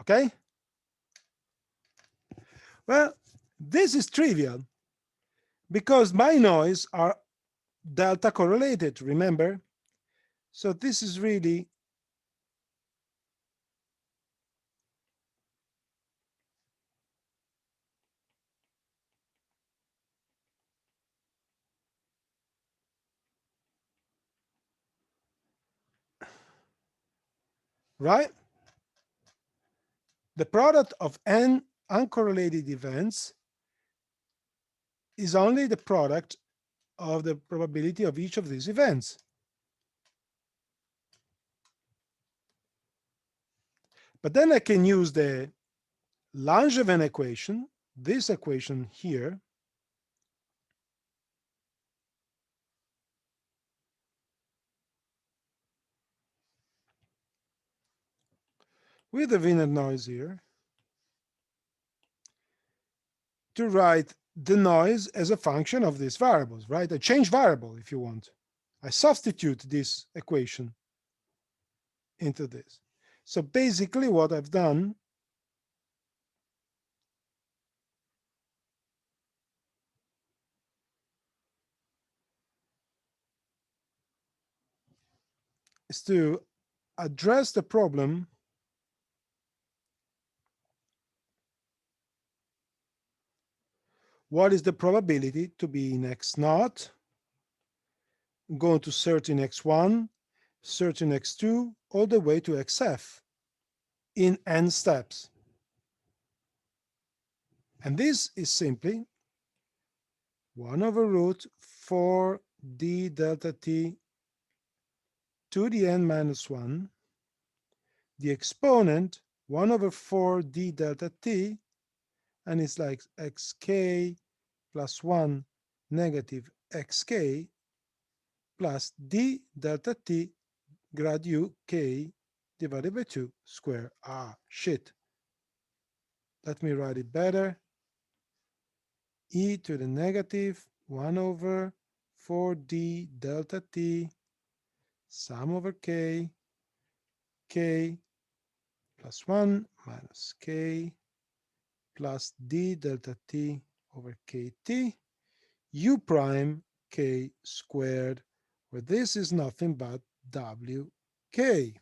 okay? Well, this is trivial because my noise are delta correlated, remember? So this is really right. The product of n uncorrelated events is only the product of the probability of each of these events. But then I can use the Langevin equation, this equation here, with the Wiener noise here, to write the noise as a function of these variables, right? A change variable, if you want. I substitute this equation into this. So basically what I've done is to address the problem what is the probability to be in x naught, going to certain x1, certain x2, all the way to xf in n steps. And this is simply 1 over root 4d delta t to the n minus 1, the exponent 1 over 4d delta t, and it's like xk plus 1 negative xk plus d delta t grad u k divided by 2 square. Ah, shit. Let me write it better. E to the negative 1 over 4d delta t sum over k, k plus 1 minus k plus d delta t over kt u prime k squared, where this is nothing but wk.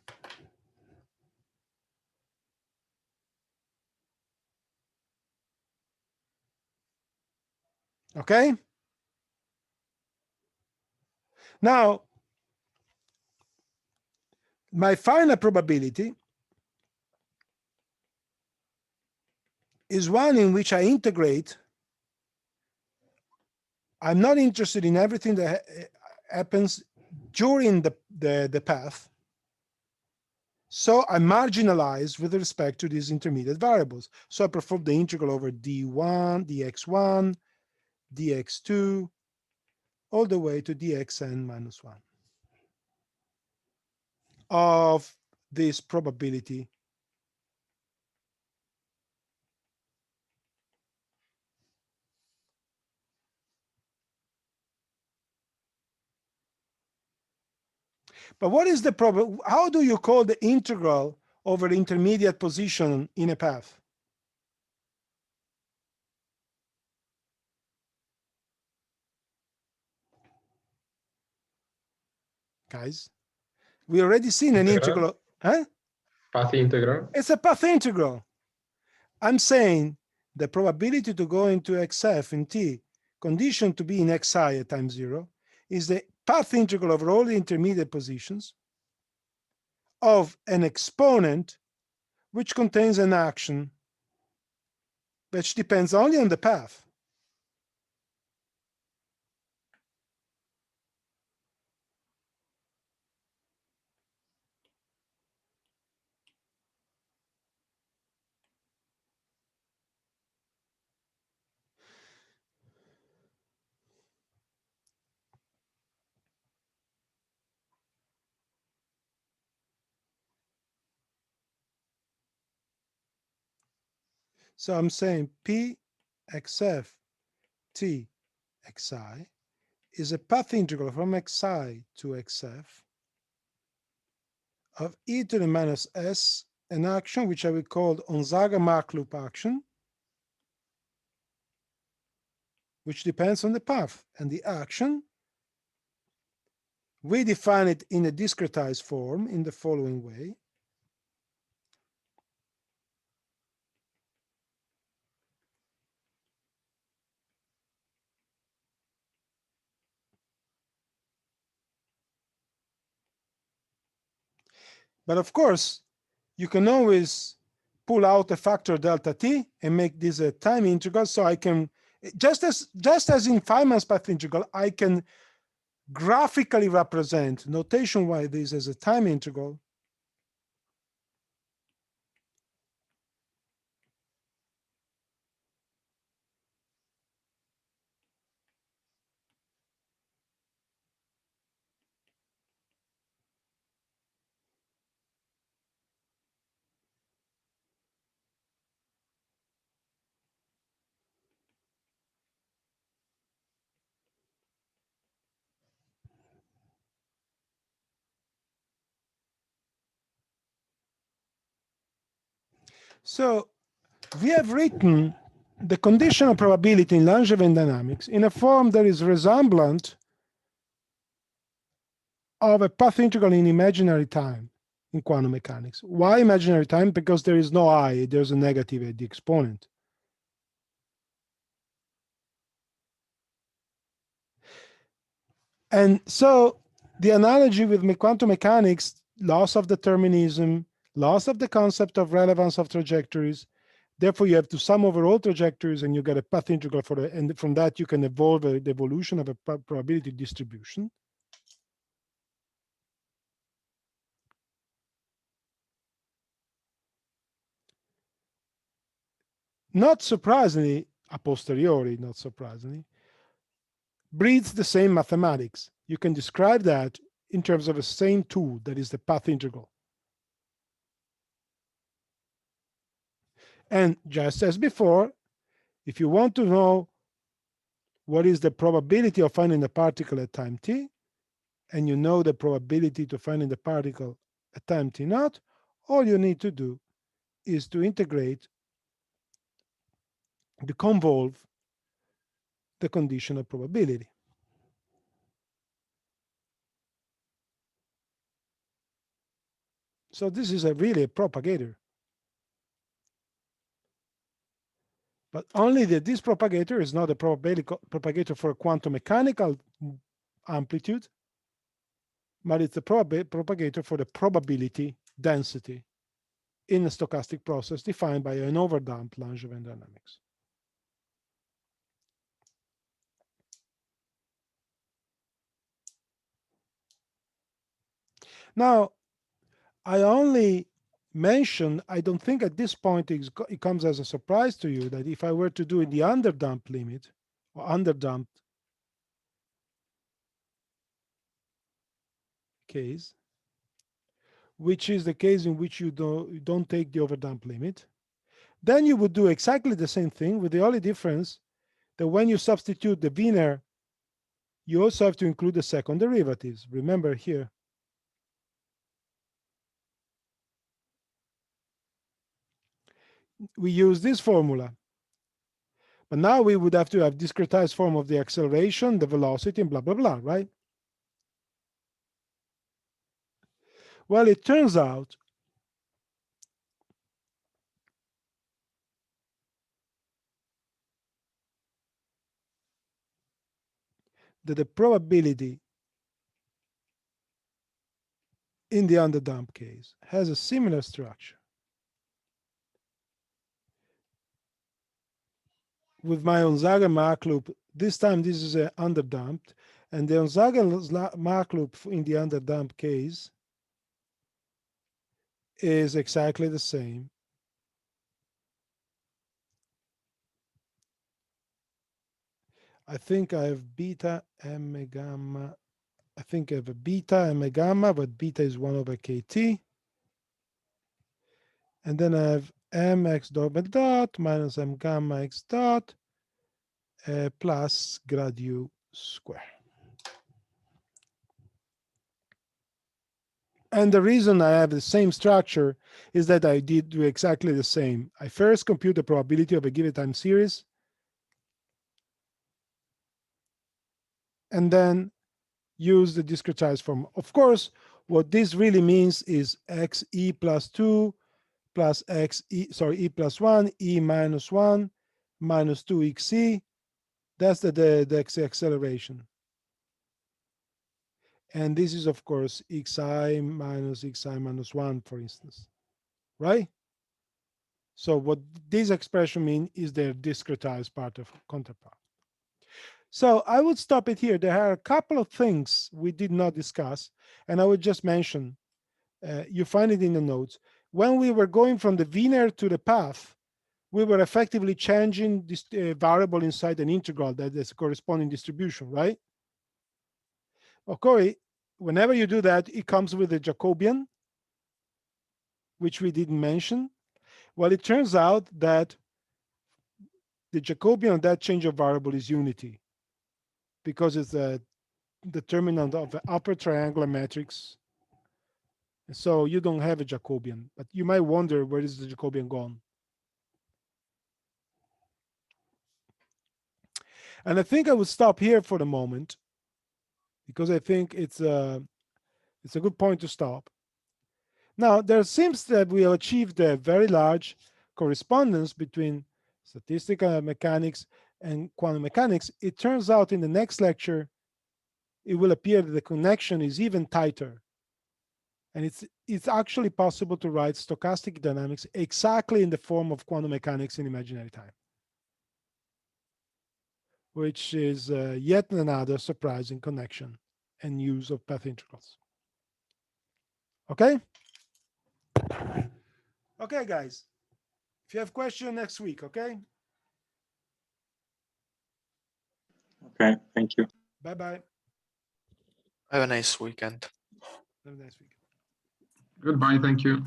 Okay? Now, my final probability is one in which I integrate. I'm not interested in everything that happens during the path. So I marginalize with respect to these intermediate variables. So I perform the integral over d1, dx1, dx2, all the way to dxn minus 1 of this probability. But what is the problem? How do you call the integral over the intermediate position in a path? Guys, we already seen an integral. Huh? Path integral. It's a path integral. I'm saying the probability to go into xf in t conditioned to be in xi at time 0 is the path integral over all the intermediate positions of an exponent which contains an action which depends only on the path. So I'm saying p xf t xi is a path integral from xi to xf of e to the minus s, an action which I will call Onzaga-Mark loop action, which depends on the path. And the action, we define it in a discretized form in the following way. But of course, you can always pull out a factor delta t and make this a time integral. So I can, just as in Feynman's path integral, I can graphically represent notation-wise this as a time integral. So we have written the conditional probability in Langevin dynamics in a form that is resemblant of a path integral in imaginary time in quantum mechanics. Why imaginary time? Because there is no I, there's a negative at the exponent. And so the analogy with quantum mechanics, loss of determinism, loss of the concept of relevance of trajectories. Therefore, you have to sum over all trajectories and you get a path integral for the, and from that you can evolve the evolution of a probability distribution. Not surprisingly, a posteriori, not surprisingly, breeds the same mathematics. You can describe that in terms of the same tool, that is the path integral. And just as before, if you want to know what is the probability of finding the particle at time t, and you know the probability to finding the particle at time t naught, all you need to do is to integrate to convolve the condition of probability. So this is really a propagator. But only that this propagator is not a probability propagator for a quantum mechanical amplitude, but it's a propagator for the probability density in a stochastic process defined by an overdamped Langevin dynamics. Now, I only mention, I don't think at this point it comes as a surprise to you that if I were to do in the underdamped limit or underdamped case, which is the case in which you don't take the overdamped limit, then you would do exactly the same thing with the only difference that when you substitute the Wiener, you also have to include the second derivatives. Remember here, we use this formula. But now we would have to have discretized form of the acceleration, the velocity, and blah, blah, blah, right? Well, it turns out that the probability in the underdamped case has a similar structure with my Onzaga-Mark loop. This time this is a underdamped, and the Onzaga-Mark loop in the underdamped case is exactly the same. I think I have beta, m, gamma. I think I have a beta and a gamma, but beta is 1 over kt. And then I have mx dot minus m gamma x dot plus grad u square. And the reason I have the same structure is that I did do exactly the same. I first compute the probability of a given time series, and then use the discretized form. Of course, what this really means is xe plus 2 plus e plus 1, e minus 1 minus 2 xe. That's the acceleration. And this is, of course, xi minus 1, for instance, right? So what this expression means is the discretized part of counterpart. So I would stop it here. There are a couple of things we did not discuss, and I would just mention, you find it in the notes. When we were going from the Wiener to the path, we were effectively changing this variable inside an integral that is a corresponding distribution, right? Okay, whenever you do that, it comes with a Jacobian, which we didn't mention. Well, it turns out that the Jacobian of that change of variable is unity, because it's a determinant of the upper triangular matrix. So you don't have a Jacobian, but you might wonder, where is the Jacobian gone? And I think I would stop here for the moment, because I think it's a good point to stop. Now, there seems that we have achieved a very large correspondence between statistical mechanics and quantum mechanics. It turns out in the next lecture, it will appear that the connection is even tighter. And it's actually possible to write stochastic dynamics exactly in the form of quantum mechanics in imaginary time, which is yet another surprising connection and use of path integrals. Okay? Okay, guys. If you have questions next week, okay? Okay, thank you. Bye-bye. Have a nice weekend. Have a nice week. Goodbye. Thank you.